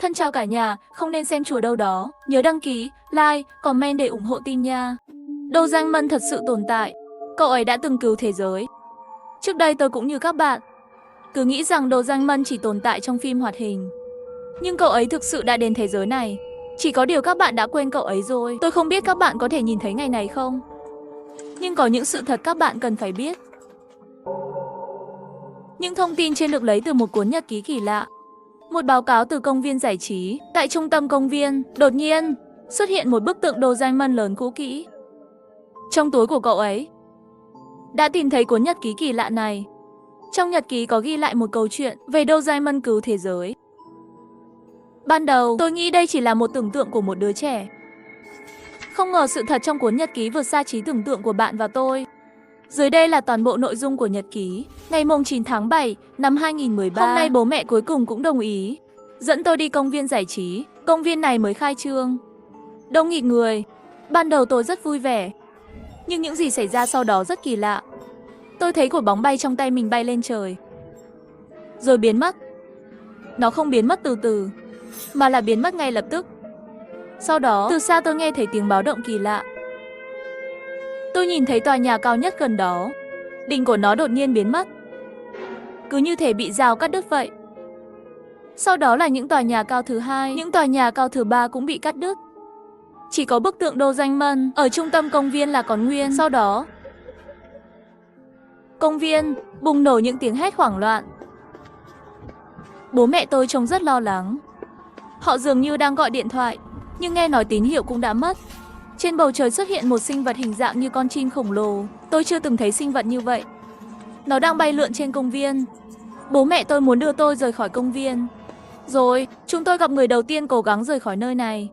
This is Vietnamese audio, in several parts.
Thân chào cả nhà, không nên xem chùa đâu đó. Nhớ đăng ký, like, comment để ủng hộ tin nha. Đô Giang Mân thật sự tồn tại. Cậu ấy đã từng cứu thế giới. Trước đây tôi cũng như các bạn, cứ nghĩ rằng Đô Giang Mân chỉ tồn tại trong phim hoạt hình. Nhưng cậu ấy thực sự đã đến thế giới này. Chỉ có điều các bạn đã quên cậu ấy rồi. Tôi không biết các bạn có thể nhìn thấy ngày này không. Nhưng có những sự thật các bạn cần phải biết. Những thông tin trên được lấy từ một cuốn nhật ký kỳ lạ. Một báo cáo từ công viên giải trí. Tại trung tâm công viên, đột nhiên xuất hiện một bức tượng Đô Giang Mân lớn cũ kỹ. Trong túi của cậu ấy đã tìm thấy cuốn nhật ký kỳ lạ này. Trong nhật ký có ghi lại một câu chuyện về Đô Giang Mân cứu thế giới. Ban đầu, tôi nghĩ đây chỉ là một tưởng tượng của một đứa trẻ. Không ngờ sự thật trong cuốn nhật ký vượt xa trí tưởng tượng của bạn và tôi. Dưới đây là toàn bộ nội dung của nhật ký. Ngày 9 tháng 7 năm 2013, hôm nay bố mẹ cuối cùng cũng đồng ý dẫn tôi đi công viên giải trí. Công viên này mới khai trương, đông nghịt người. Ban đầu tôi rất vui vẻ, nhưng những gì xảy ra sau đó rất kỳ lạ. Tôi thấy quả bóng bay trong tay mình bay lên trời, rồi biến mất. Nó không biến mất từ từ, mà là biến mất ngay lập tức. Sau đó, từ xa tôi nghe thấy tiếng báo động kỳ lạ. Tôi nhìn thấy tòa nhà cao nhất gần đó, đỉnh của nó đột nhiên biến mất, cứ như thể bị dao cắt đứt vậy. Sau đó là những tòa nhà cao thứ hai, những tòa nhà cao thứ ba cũng bị cắt đứt. Chỉ có bức tượng Đô Giang Mân ở trung tâm công viên là còn nguyên. Sau đó, công viên bùng nổ những tiếng hét hoảng loạn. Bố mẹ tôi trông rất lo lắng. Họ dường như đang gọi điện thoại, nhưng nghe nói tín hiệu cũng đã mất. Trên bầu trời xuất hiện một sinh vật hình dạng như con chim khổng lồ. Tôi chưa từng thấy sinh vật như vậy. Nó đang bay lượn trên công viên. Bố mẹ tôi muốn đưa tôi rời khỏi công viên. Rồi, chúng tôi gặp người đầu tiên cố gắng rời khỏi nơi này.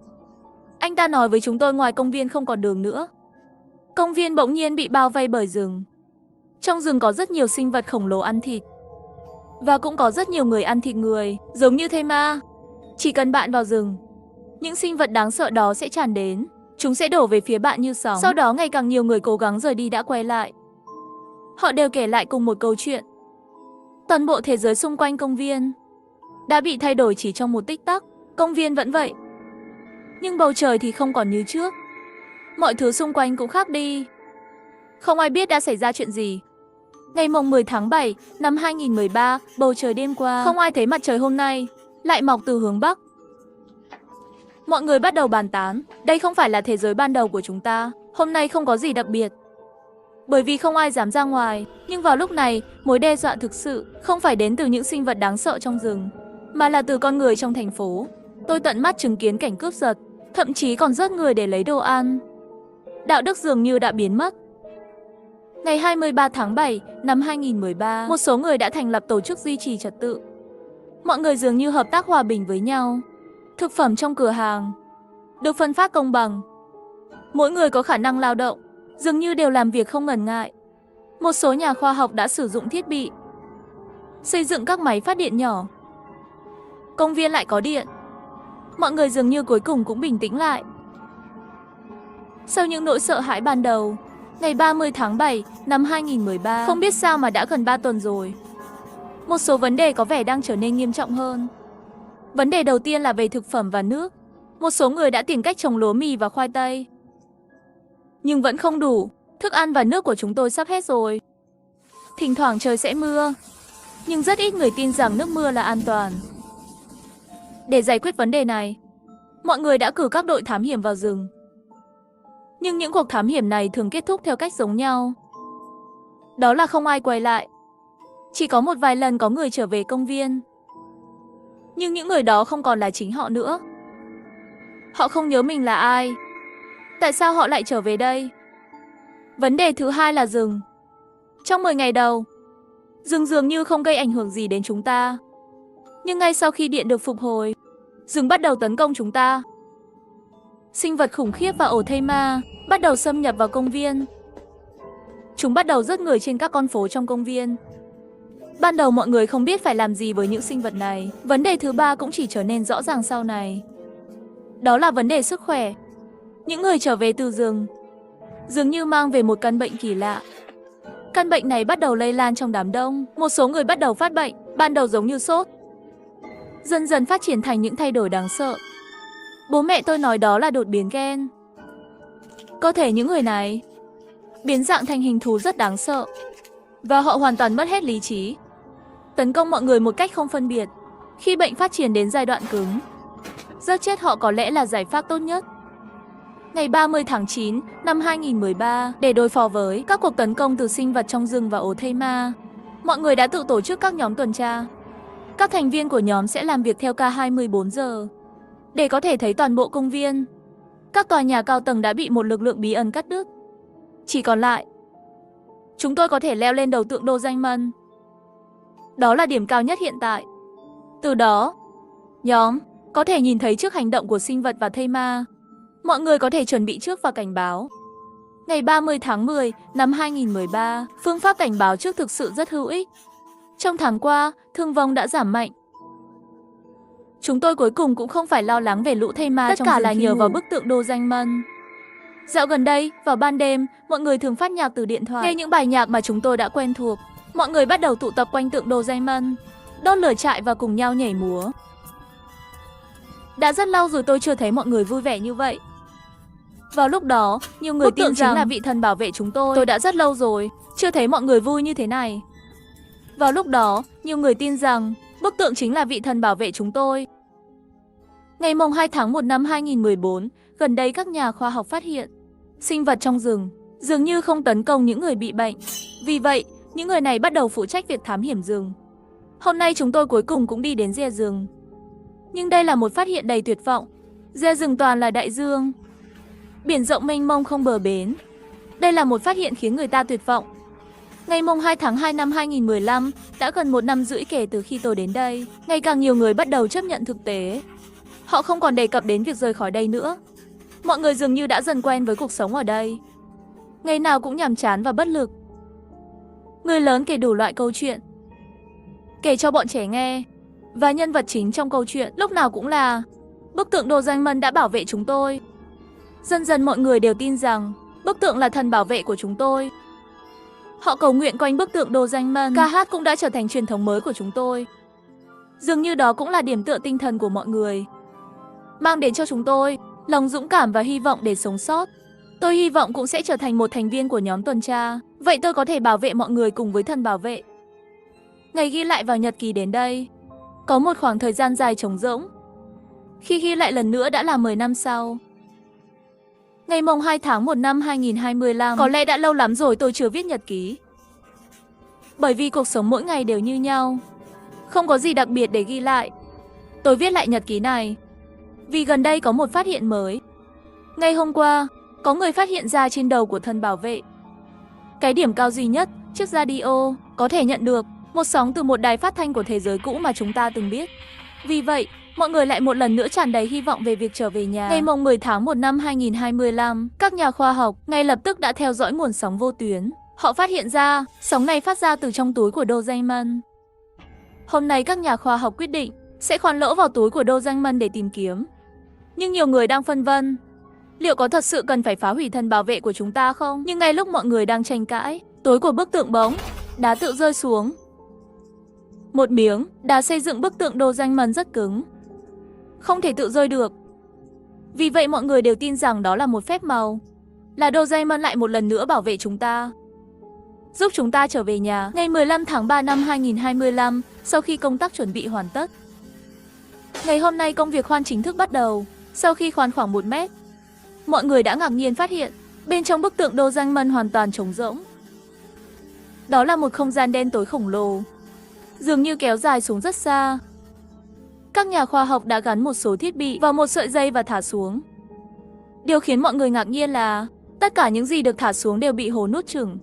Anh ta nói với chúng tôi ngoài công viên không còn đường nữa. Công viên bỗng nhiên bị bao vây bởi rừng. Trong rừng có rất nhiều sinh vật khổng lồ ăn thịt. Và cũng có rất nhiều người ăn thịt người, giống như thây ma. Chỉ cần bạn vào rừng, những sinh vật đáng sợ đó sẽ tràn đến. Chúng sẽ đổ về phía bạn như sóng. Sau đó ngày càng nhiều người cố gắng rời đi đã quay lại. Họ đều kể lại cùng một câu chuyện. Toàn bộ thế giới xung quanh công viên đã bị thay đổi chỉ trong một tích tắc. Công viên vẫn vậy, nhưng bầu trời thì không còn như trước. Mọi thứ xung quanh cũng khác đi. Không ai biết đã xảy ra chuyện gì. Ngày 10 tháng 7 năm 2013, bầu trời đêm qua, không ai thấy mặt trời hôm nay lại mọc từ hướng Bắc. Mọi người bắt đầu bàn tán, đây không phải là thế giới ban đầu của chúng ta. Hôm nay không có gì đặc biệt, bởi vì không ai dám ra ngoài. Nhưng vào lúc này, mối đe dọa thực sự không phải đến từ những sinh vật đáng sợ trong rừng, mà là từ con người trong thành phố. Tôi tận mắt chứng kiến cảnh cướp giật, thậm chí còn giết người để lấy đồ ăn. Đạo đức dường như đã biến mất. Ngày 23 tháng 7 năm 2013, một số người đã thành lập tổ chức duy trì trật tự. Mọi người dường như hợp tác hòa bình với nhau. Thực phẩm trong cửa hàng được phân phát công bằng. Mỗi người có khả năng lao động, dường như đều làm việc không ngần ngại. Một số nhà khoa học đã sử dụng thiết bị xây dựng các máy phát điện nhỏ. Công viên lại có điện. Mọi người dường như cuối cùng cũng bình tĩnh lại. Sau những nỗi sợ hãi ban đầu, ngày 30 tháng 7 năm 2013, không biết sao mà đã gần 3 tuần rồi. Một số vấn đề có vẻ đang trở nên nghiêm trọng hơn. Vấn đề đầu tiên là về thực phẩm và nước. Một số người đã tìm cách trồng lúa mì và khoai tây, nhưng vẫn không đủ. Thức ăn và nước của chúng tôi sắp hết rồi. Thỉnh thoảng trời sẽ mưa, nhưng rất ít người tin rằng nước mưa là an toàn. Để giải quyết vấn đề này, mọi người đã cử các đội thám hiểm vào rừng. Nhưng những cuộc thám hiểm này thường kết thúc theo cách giống nhau. Đó là không ai quay lại. Chỉ có một vài lần có người trở về công viên. Nhưng những người đó không còn là chính họ nữa. Họ không nhớ mình là ai. Tại sao họ lại trở về đây? Vấn đề thứ hai là rừng. Trong 10 ngày đầu, rừng dường như không gây ảnh hưởng gì đến chúng ta. Nhưng ngay sau khi điện được phục hồi, rừng bắt đầu tấn công chúng ta. Sinh vật khủng khiếp và ổ thây ma bắt đầu xâm nhập vào công viên. Chúng bắt đầu giết người trên các con phố trong công viên. Ban đầu mọi người không biết phải làm gì với những sinh vật này. Vấn đề thứ ba cũng chỉ trở nên rõ ràng sau này. Đó là vấn đề sức khỏe. Những người trở về từ rừng dường như mang về một căn bệnh kỳ lạ. Căn bệnh này bắt đầu lây lan trong đám đông. Một số người bắt đầu phát bệnh, ban đầu giống như sốt, dần dần phát triển thành những thay đổi đáng sợ. Bố mẹ tôi nói đó là đột biến gen. Cơ thể những người này biến dạng thành hình thú rất đáng sợ, và họ hoàn toàn mất hết lý trí, tấn công mọi người một cách không phân biệt. Khi bệnh phát triển đến giai đoạn cứng, giết chết họ có lẽ là giải pháp tốt nhất. Ngày 30 tháng 9 năm 2013, để đối phó với các cuộc tấn công từ sinh vật trong rừng và ổ thây ma, mọi người đã tự tổ chức các nhóm tuần tra. Các thành viên của nhóm sẽ làm việc theo ca 24 giờ để có thể thấy toàn bộ công viên. Các tòa nhà cao tầng đã bị một lực lượng bí ẩn cắt đứt. Chỉ còn lại, chúng tôi có thể leo lên đầu tượng Doraemon. Đó là điểm cao nhất hiện tại. Từ đó, nhóm có thể nhìn thấy trước hành động của sinh vật và thây ma. Mọi người có thể chuẩn bị trước và cảnh báo. Ngày 30 tháng 10 năm 2013, phương pháp cảnh báo trước thực sự rất hữu ích. Trong tháng qua, thương vong đã giảm mạnh. Chúng tôi cuối cùng cũng không phải lo lắng về lũ thây ma. Tất cả là nhờ vào bức tượng Doraemon. Dạo gần đây, vào ban đêm, mọi người thường phát nhạc từ điện thoại. Nghe những bài nhạc mà chúng tôi đã quen thuộc, mọi người bắt đầu tụ tập quanh tượng Doraemon, đốt lửa trại và cùng nhau nhảy múa. Đã rất lâu rồi tôi chưa thấy mọi người vui vẻ như vậy. Vào lúc đó, nhiều người tin rằng là vị thần bảo vệ chúng tôi. Tôi đã rất lâu rồi chưa thấy mọi người vui như thế này. Vào lúc đó, nhiều người tin rằng bức tượng chính là vị thần bảo vệ chúng tôi. Ngày 2 tháng 1 năm 2014, gần đây các nhà khoa học phát hiện sinh vật trong rừng dường như không tấn công những người bị bệnh. Vì vậy, những người này bắt đầu phụ trách việc thám hiểm rừng. Hôm nay chúng tôi cuối cùng cũng đi đến rìa rừng. Nhưng đây là một phát hiện đầy tuyệt vọng. Rìa rừng toàn là đại dương, biển rộng mênh mông không bờ bến. Đây là một phát hiện khiến người ta tuyệt vọng. Ngày 2 tháng 2 năm 2015, đã gần 1 năm rưỡi kể từ khi tôi đến đây. Ngày càng nhiều người bắt đầu chấp nhận thực tế. Họ không còn đề cập đến việc rời khỏi đây nữa. Mọi người dường như đã dần quen với cuộc sống ở đây. Ngày nào cũng nhàm chán và bất lực. Người lớn kể đủ loại câu chuyện, kể cho bọn trẻ nghe. Và nhân vật chính trong câu chuyện lúc nào cũng là bức tượng Doraemon đã bảo vệ chúng tôi. Dần dần mọi người đều tin rằng bức tượng là thần bảo vệ của chúng tôi. Họ cầu nguyện quanh bức tượng Doraemon. Ca hát cũng đã trở thành truyền thống mới của chúng tôi. Dường như đó cũng là điểm tựa tinh thần của mọi người, mang đến cho chúng tôi lòng dũng cảm và hy vọng để sống sót. Tôi hy vọng cũng sẽ trở thành một thành viên của nhóm tuần tra. Vậy tôi có thể bảo vệ mọi người cùng với thần bảo vệ. Ngày ghi lại vào nhật ký đến đây. Có một khoảng thời gian dài trống rỗng. Khi ghi lại lần nữa đã là 10 năm sau. Ngày 2 tháng 1 năm 2025. Có lẽ đã lâu lắm rồi tôi chưa viết nhật ký. Bởi vì cuộc sống mỗi ngày đều như nhau, không có gì đặc biệt để ghi lại. Tôi viết lại nhật ký này vì gần đây có một phát hiện mới. Ngày hôm qua, có người phát hiện ra trên đầu của thần bảo vệ cái điểm cao duy nhất, chiếc radio có thể nhận được một sóng từ một đài phát thanh của thế giới cũ mà chúng ta từng biết. Vì vậy, mọi người lại một lần nữa tràn đầy hy vọng về việc trở về nhà. Ngày 10 tháng 1 năm 2025, các nhà khoa học ngay lập tức đã theo dõi nguồn sóng vô tuyến. Họ phát hiện ra sóng này phát ra từ trong túi của Doraemon. Hôm nay các nhà khoa học quyết định sẽ khoan lỗ vào túi của Doraemon để tìm kiếm. Nhưng nhiều người đang phân vân, liệu có thật sự cần phải phá hủy thần bảo vệ của chúng ta không? Nhưng ngay lúc mọi người đang tranh cãi, túi của bức tượng bỗng đá tự rơi xuống. Một miếng đá xây dựng bức tượng Doraemon rất cứng, không thể tự rơi được. Vì vậy mọi người đều tin rằng đó là một phép màu, là Doraemon lại một lần nữa bảo vệ chúng ta, giúp chúng ta trở về nhà. Ngày 15 tháng 3 năm 2025, sau khi công tác chuẩn bị hoàn tất, ngày hôm nay công việc khoan chính thức bắt đầu. Sau khi khoan khoảng 1 mét, mọi người đã ngạc nhiên phát hiện bên trong bức tượng Doraemon hoàn toàn trống rỗng. Đó là một không gian đen tối khổng lồ, dường như kéo dài xuống rất xa. Các nhà khoa học đã gắn một số thiết bị vào một sợi dây và thả xuống. Điều khiến mọi người ngạc nhiên là tất cả những gì được thả xuống đều bị hố nuốt chửng.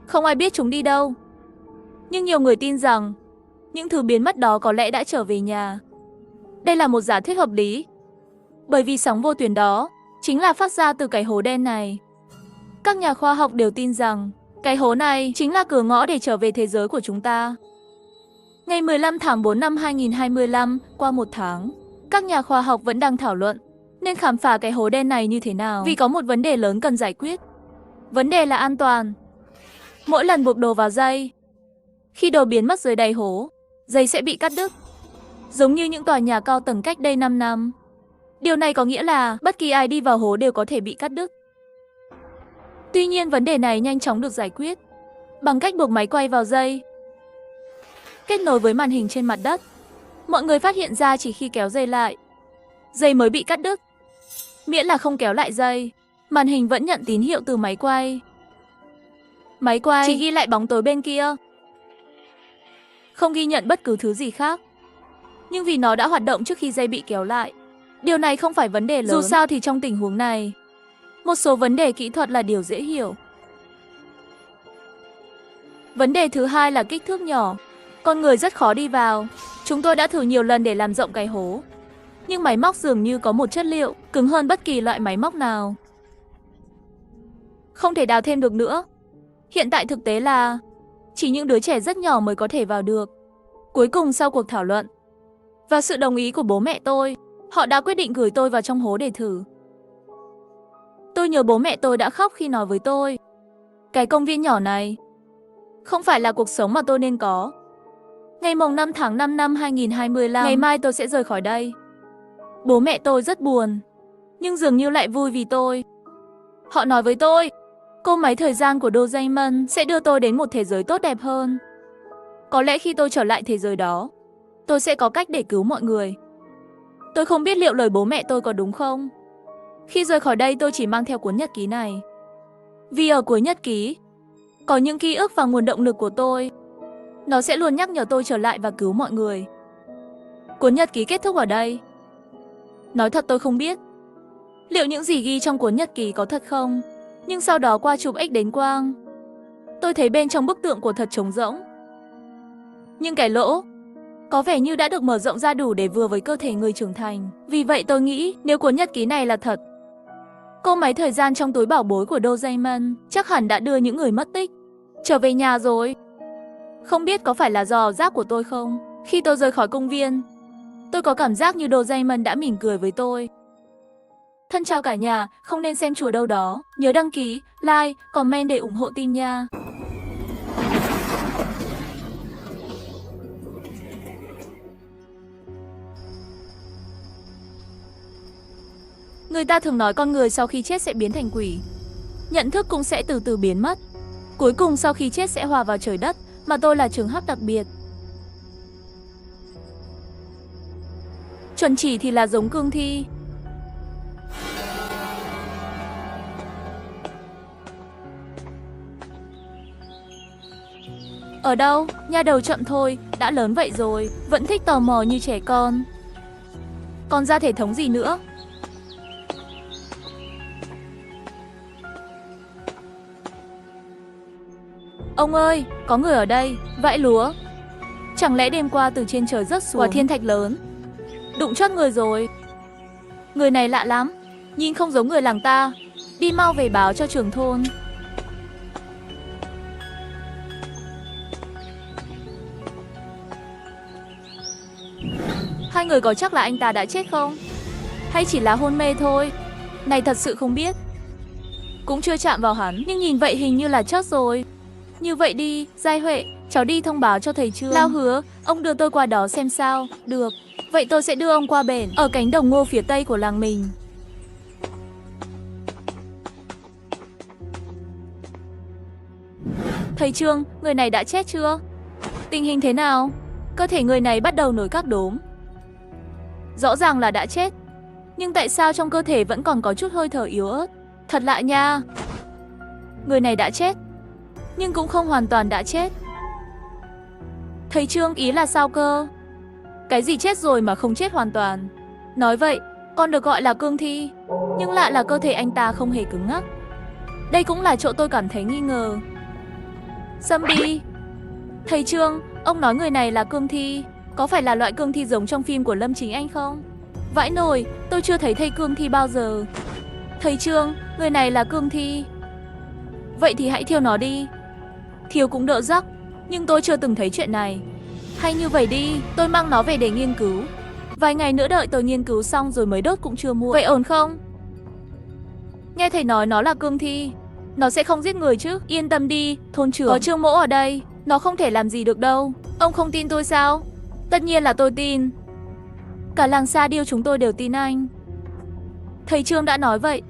Không ai biết chúng đi đâu. Nhưng nhiều người tin rằng những thứ biến mất đó có lẽ đã trở về nhà. Đây là một giả thuyết hợp lý, bởi vì sóng vô tuyến đó chính là phát ra từ cái hố đen này. Các nhà khoa học đều tin rằng cái hố này chính là cửa ngõ để trở về thế giới của chúng ta. Ngày 15 tháng 4 năm 2025, qua 1 tháng, các nhà khoa học vẫn đang thảo luận nên khám phá cái hố đen này như thế nào. Vì có một vấn đề lớn cần giải quyết. Vấn đề là an toàn. Mỗi lần buộc đồ vào dây, khi đồ biến mất dưới đáy hố, dây sẽ bị cắt đứt. giống như những tòa nhà cao tầng cách đây 5 năm. Điều này có nghĩa là bất kỳ ai đi vào hố đều có thể bị cắt đứt. Tuy nhiên vấn đề này nhanh chóng được giải quyết bằng cách buộc máy quay vào dây, kết nối với màn hình trên mặt đất. Mọi người phát hiện ra chỉ khi kéo dây lại, dây mới bị cắt đứt. Miễn là không kéo lại dây, màn hình vẫn nhận tín hiệu từ máy quay. Máy quay chỉ ghi lại bóng tối bên kia, không ghi nhận bất cứ thứ gì khác. Nhưng vì nó đã hoạt động trước khi dây bị kéo lại, điều này không phải vấn đề lớn. Dù sao thì trong tình huống này, một số vấn đề kỹ thuật là điều dễ hiểu. Vấn đề thứ hai là kích thước nhỏ. Con người rất khó đi vào. Chúng tôi đã thử nhiều lần để làm rộng cái hố, nhưng máy móc dường như có một chất liệu cứng hơn bất kỳ loại máy móc nào. Không thể đào thêm được nữa. Hiện tại thực tế là chỉ những đứa trẻ rất nhỏ mới có thể vào được. Cuối cùng sau cuộc thảo luận và sự đồng ý của bố mẹ tôi, họ đã quyết định gửi tôi vào trong hố để thử. Tôi nhớ bố mẹ tôi đã khóc khi nói với tôi, cái công viên nhỏ này không phải là cuộc sống mà tôi nên có. Ngày mùng 5 tháng 5 năm 2025, ngày mai tôi sẽ rời khỏi đây. Bố mẹ tôi rất buồn, nhưng dường như lại vui vì tôi. Họ nói với tôi, cỗ máy thời gian của Doraemon sẽ đưa tôi đến một thế giới tốt đẹp hơn. Có lẽ khi tôi trở lại thế giới đó, tôi sẽ có cách để cứu mọi người. Tôi không biết liệu lời bố mẹ tôi có đúng không. Khi rời khỏi đây tôi chỉ mang theo cuốn nhật ký này. Vì ở cuối nhật ký có những ký ức và nguồn động lực của tôi. Nó sẽ luôn nhắc nhở tôi trở lại và cứu mọi người. Cuốn nhật ký kết thúc ở đây. Nói thật tôi không biết liệu những gì ghi trong cuốn nhật ký có thật không. Nhưng sau đó qua chụp X đến quang, tôi thấy bên trong bức tượng của thật trống rỗng. Nhưng cái lỗ có vẻ như đã được mở rộng ra đủ để vừa với cơ thể người trưởng thành. Vì vậy tôi nghĩ nếu cuốn nhật ký này là thật, cỗ máy thời gian trong túi bảo bối của Doraemon chắc hẳn đã đưa những người mất tích trở về nhà rồi. Không biết có phải là do ảo giác của tôi không? Khi tôi rời khỏi công viên, tôi có cảm giác như Doraemon đã mỉm cười với tôi. Thân chào cả nhà, không nên xem chùa đâu đó. Nhớ đăng ký, like, comment để ủng hộ team nha. Người ta thường nói con người sau khi chết sẽ biến thành quỷ. Nhận thức cũng sẽ từ từ biến mất. Cuối cùng sau khi chết sẽ hòa vào trời đất, mà tôi là trường hợp đặc biệt. Chuẩn chỉ thì là giống cương thi. Ở đâu? Nha đầu chậm thôi, đã lớn vậy rồi, vẫn thích tò mò như trẻ con. Còn ra thể thống gì nữa? Ông ơi, có người ở đây, vãi lúa. Chẳng lẽ đêm qua từ trên trời rớt xuống quả thiên thạch lớn, đụng chót người rồi. Người này lạ lắm, nhìn không giống người làng ta. Đi mau về báo cho trưởng thôn. Hai người có chắc là anh ta đã chết không? Hay chỉ là hôn mê thôi? Này thật sự không biết. Cũng chưa chạm vào hắn, nhưng nhìn vậy hình như là chót rồi. Như vậy đi, Giai Huệ, cháu đi thông báo cho thầy Trương. Lao hứa, ông đưa tôi qua đó xem sao. Được, vậy tôi sẽ đưa ông qua bển, ở cánh đồng ngô phía tây của làng mình. Thầy Trương, người này đã chết chưa? Tình hình thế nào? Cơ thể người này bắt đầu nổi các đốm. Rõ ràng là đã chết, nhưng tại sao trong cơ thể vẫn còn có chút hơi thở yếu ớt? Thật lạ nha. Người này đã chết, nhưng cũng không hoàn toàn đã chết. Thầy Trương ý là sao cơ? Cái gì chết rồi mà không chết hoàn toàn? Nói vậy, con được gọi là cương thi. Nhưng lạ là cơ thể anh ta không hề cứng ngắc. Đây cũng là chỗ tôi cảm thấy nghi ngờ. Zombie. Thầy Trương, ông nói người này là cương thi. Có phải là loại cương thi giống trong phim của Lâm Chính Anh không? Vãi nồi, tôi chưa thấy thầy cương thi bao giờ. Thầy Trương, người này là cương thi. Vậy thì hãy thiêu nó đi. Thiêu cũng đỡ rắc, nhưng tôi chưa từng thấy chuyện này. Hay như vậy đi, tôi mang nó về để nghiên cứu. Vài ngày nữa đợi tôi nghiên cứu xong rồi mới đốt cũng chưa muộn. Vậy ổn không? Nghe thầy nói nó là cương thi, nó sẽ không giết người chứ? Yên tâm đi, thôn trưởng, có Trương Mỗ ở đây, nó không thể làm gì được đâu. Ông không tin tôi sao? Tất nhiên là tôi tin. Cả làng Sa Điêu chúng tôi đều tin anh. Thầy Trương đã nói vậy.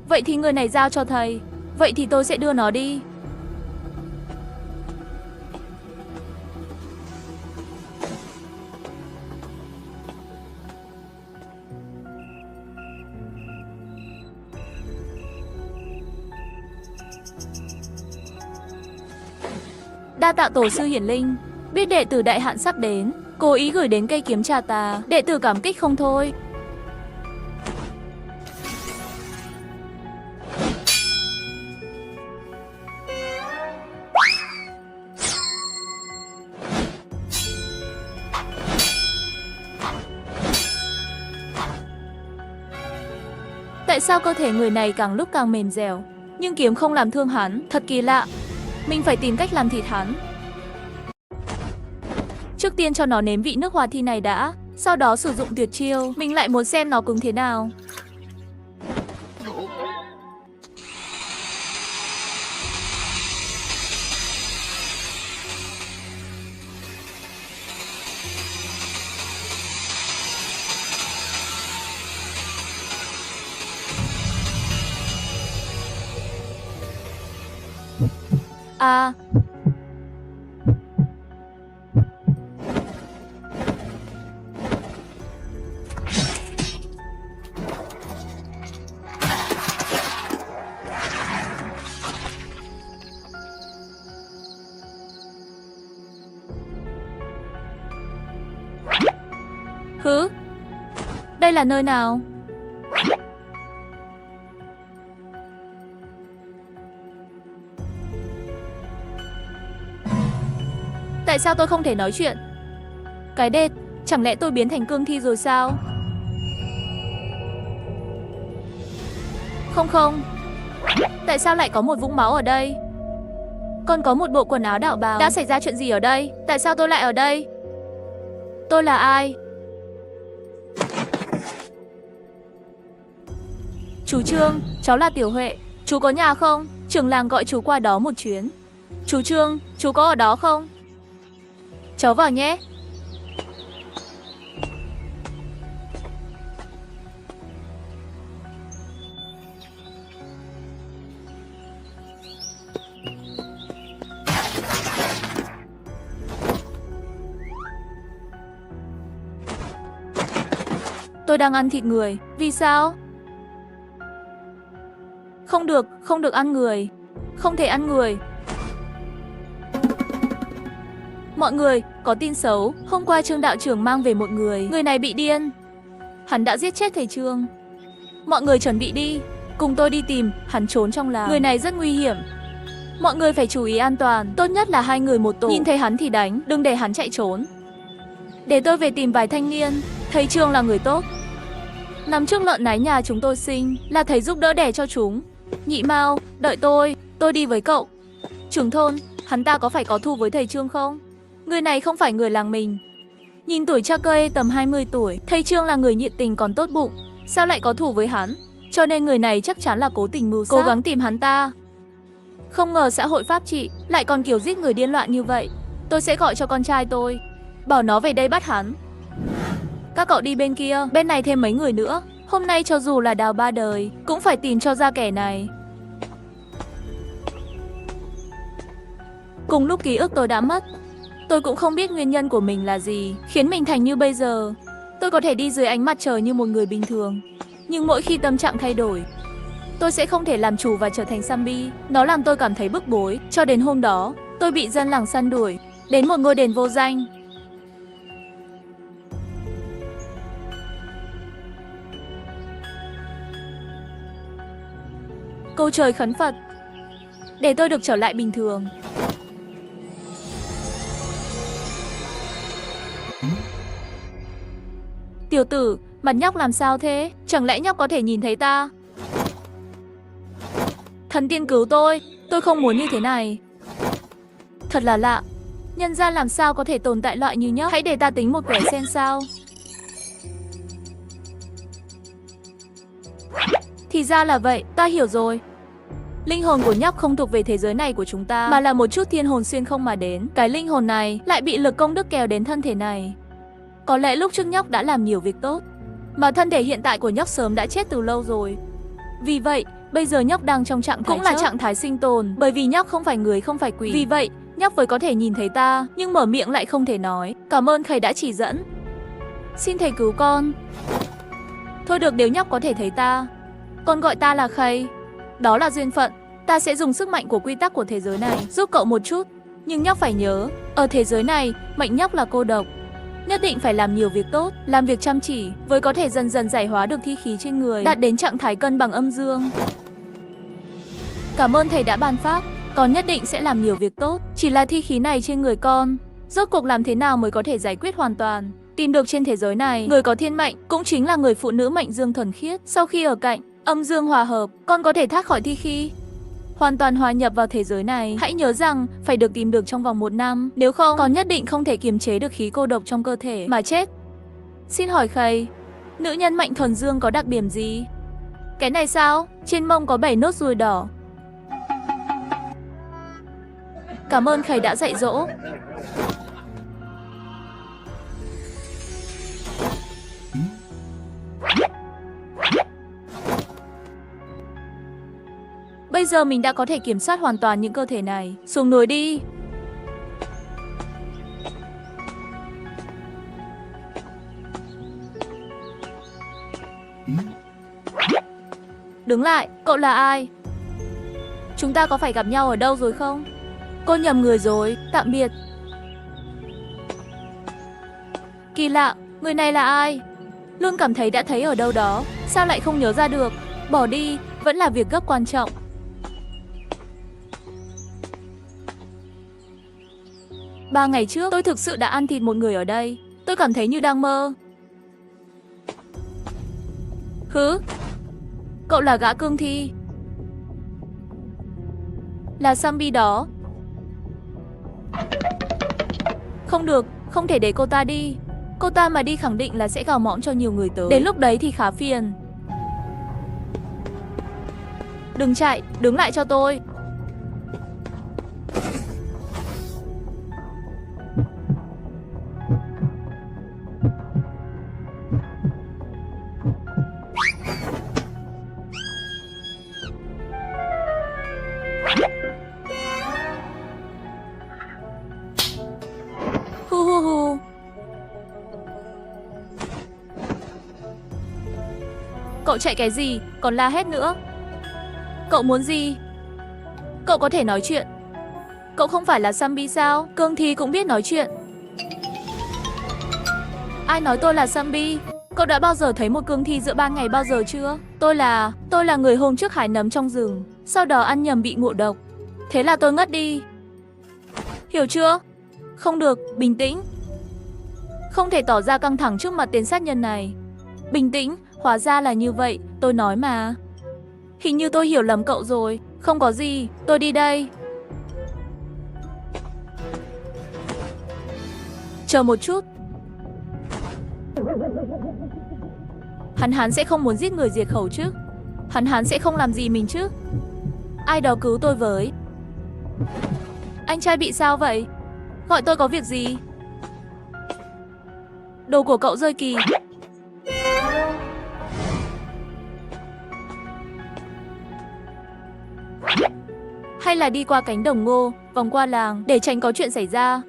Vậy thì người này giao cho thầy. Vậy thì tôi sẽ đưa nó đi. Đa tạ tổ sư hiển linh. Biết đệ tử đại hạn sắp đến, cố ý gửi đến cây kiếm trà tà. Đệ tử cảm kích không thôi. Tại sao cơ thể người này càng lúc càng mềm dẻo, nhưng kiếm không làm thương hắn, thật kỳ lạ. Mình phải tìm cách làm thịt hắn. Trước tiên cho nó nếm vị nước hòa thi này đã, sau đó sử dụng tuyệt chiêu. Mình lại muốn xem nó cứng thế nào. À. Hứ? Đây là nơi nào? Tại sao tôi không thể nói chuyện? Cái đệt, chẳng lẽ tôi biến thành cương thi rồi sao? Không không. Tại sao lại có một vũng máu ở đây? Còn có một bộ quần áo đạo bào. Đã xảy ra chuyện gì ở đây? Tại sao tôi lại ở đây? Tôi là ai? Chú Trương, cháu là Tiểu Huệ. Chú có nhà không? Trưởng làng gọi chú qua đó một chuyến. Chú Trương, chú có ở đó không? Cháu vào nhé. Tôi đang ăn thịt người. Vì sao? Không được ăn người. Không thể ăn người. Mọi người, có tin xấu. Hôm qua Trương đạo trưởng mang về một người. Người này bị điên. Hắn đã giết chết thầy Trương. Mọi người chuẩn bị đi. Cùng tôi đi tìm. Hắn trốn trong làng. Người này rất nguy hiểm. Mọi người phải chú ý an toàn. Tốt nhất là 2 người một tổ. Nhìn thấy hắn thì đánh. Đừng để hắn chạy trốn. Để tôi về tìm vài thanh niên. Thầy Trương là người tốt. Năm trước lợn nái nhà chúng tôi sinh là thầy giúp đỡ đẻ cho chúng. Nhị Mao, đợi tôi đi với cậu. Trưởng thôn, hắn ta có phải có thù với thầy Trương không? Người này không phải người làng mình. Nhìn tuổi cha cơ tầm 20 tuổi, thầy Trương là người nhiệt tình còn tốt bụng. Sao lại có thù với hắn? Cho nên người này chắc chắn là cố tình mưu sát. Cố gắng tìm hắn ta. Không ngờ xã hội pháp trị lại còn kiểu giết người điên loạn như vậy. Tôi sẽ gọi cho con trai tôi, bảo nó về đây bắt hắn. Các cậu đi bên kia, bên này thêm mấy người nữa. Hôm nay cho dù là đào 3 đời, cũng phải tìm cho ra kẻ này. Cùng lúc ký ức tôi đã mất. Tôi cũng không biết nguyên nhân của mình là gì, khiến mình thành như bây giờ. Tôi có thể đi dưới ánh mặt trời như một người bình thường. Nhưng mỗi khi tâm trạng thay đổi, tôi sẽ không thể làm chủ và trở thành zombie. Nó làm tôi cảm thấy bức bối. Cho đến hôm đó, tôi bị dân làng săn đuổi đến một ngôi đền vô danh. Câu trời khấn Phật để tôi được trở lại bình thường. Tiểu tử, mặt nhóc làm sao thế? Chẳng lẽ nhóc có thể nhìn thấy ta? Thần tiên cứu tôi không muốn như thế này. Thật là lạ, nhân gian làm sao có thể tồn tại loại như nhóc? Hãy để ta tính một quẻ xem sao. Thì ra là vậy, ta hiểu rồi. Linh hồn của nhóc không thuộc về thế giới này của chúng ta, mà là một chút thiên hồn xuyên không mà đến. Cái linh hồn này lại bị lực công đức kéo đến thân thể này. Có lẽ lúc trước nhóc đã làm nhiều việc tốt, mà thân thể hiện tại của nhóc sớm đã chết từ lâu rồi. Vì vậy, bây giờ nhóc đang trong trạng thái cũng là trạng thái sinh tồn, bởi vì nhóc không phải người không phải quỷ. Vì vậy, nhóc mới có thể nhìn thấy ta, nhưng mở miệng lại không thể nói. Cảm ơn thầy đã chỉ dẫn. Xin thầy cứu con. Thôi được, nếu nhóc có thể thấy ta, con gọi ta là Khay. Đó là duyên phận. Ta sẽ dùng sức mạnh của quy tắc của thế giới này giúp cậu một chút. Nhưng nhóc phải nhớ, ở thế giới này, mệnh nhóc là cô độc. Nhất định phải làm nhiều việc tốt, làm việc chăm chỉ, mới có thể dần dần giải hóa được thi khí trên người, đạt đến trạng thái cân bằng âm dương. Cảm ơn thầy đã ban pháp, con nhất định sẽ làm nhiều việc tốt. Chỉ là thi khí này trên người con, rốt cuộc làm thế nào mới có thể giải quyết hoàn toàn? Tìm được trên thế giới này, người có thiên mệnh cũng chính là người phụ nữ mệnh dương thuần khiết. Sau khi ở cạnh, âm dương hòa hợp, con có thể thoát khỏi thi khí, hoàn toàn hòa nhập vào thế giới này. Hãy nhớ rằng phải được tìm được trong vòng 1 năm, nếu không con nhất định không thể kiềm chế được khí cô độc trong cơ thể mà chết. Xin hỏi Khay, nữ nhân mệnh thuần dương có đặc điểm gì? Cái này sao? Trên mông có 7 nốt ruồi đỏ. Cảm ơn Khay đã dạy dỗ. Bây giờ mình đã có thể kiểm soát hoàn toàn những cơ thể này. Xuống núi đi. Đứng lại, cậu là ai? Chúng ta có phải gặp nhau ở đâu rồi không? Cô nhầm người rồi, tạm biệt. Kỳ lạ, người này là ai? Luôn cảm thấy đã thấy ở đâu đó, sao lại không nhớ ra được? Bỏ đi, vẫn là việc gấp quan trọng. Ba ngày trước, tôi thực sự đã ăn thịt một người ở đây. Tôi cảm thấy như đang mơ. Hứ? Cậu là gã cương thi. Là Sambi đó. Không được, không thể để cô ta đi. Cô ta mà đi khẳng định là sẽ gào mõm cho nhiều người tới. Đến lúc đấy thì khá phiền. Đừng chạy, đứng lại cho tôi. Hu hu hu. Cậu chạy cái gì, còn la hét nữa. Cậu muốn gì? Cậu có thể nói chuyện. Cậu không phải là Sambi sao? Cương thi cũng biết nói chuyện. Ai nói tôi là Sambi? Cậu đã bao giờ thấy một cương thi giữa ban ngày bao giờ chưa? Tôi là người hôm trước hái nấm trong rừng, sau đó ăn nhầm bị ngộ độc. Thế là tôi ngất đi. Hiểu chưa? Không được, bình tĩnh. Không thể tỏ ra căng thẳng trước mặt tên sát nhân này. Bình tĩnh, hóa ra là như vậy, tôi nói mà. Hình như tôi hiểu lầm cậu rồi. Không có gì, tôi đi đây. Chờ một chút. Hắn sẽ không muốn giết người diệt khẩu chứ? Hắn sẽ không làm gì mình chứ? Ai đó cứu tôi với. Anh trai bị sao vậy? Gọi tôi có việc gì? Đồ của cậu rơi kì. Hay là đi qua cánh đồng ngô, vòng qua làng để tránh có chuyện xảy ra.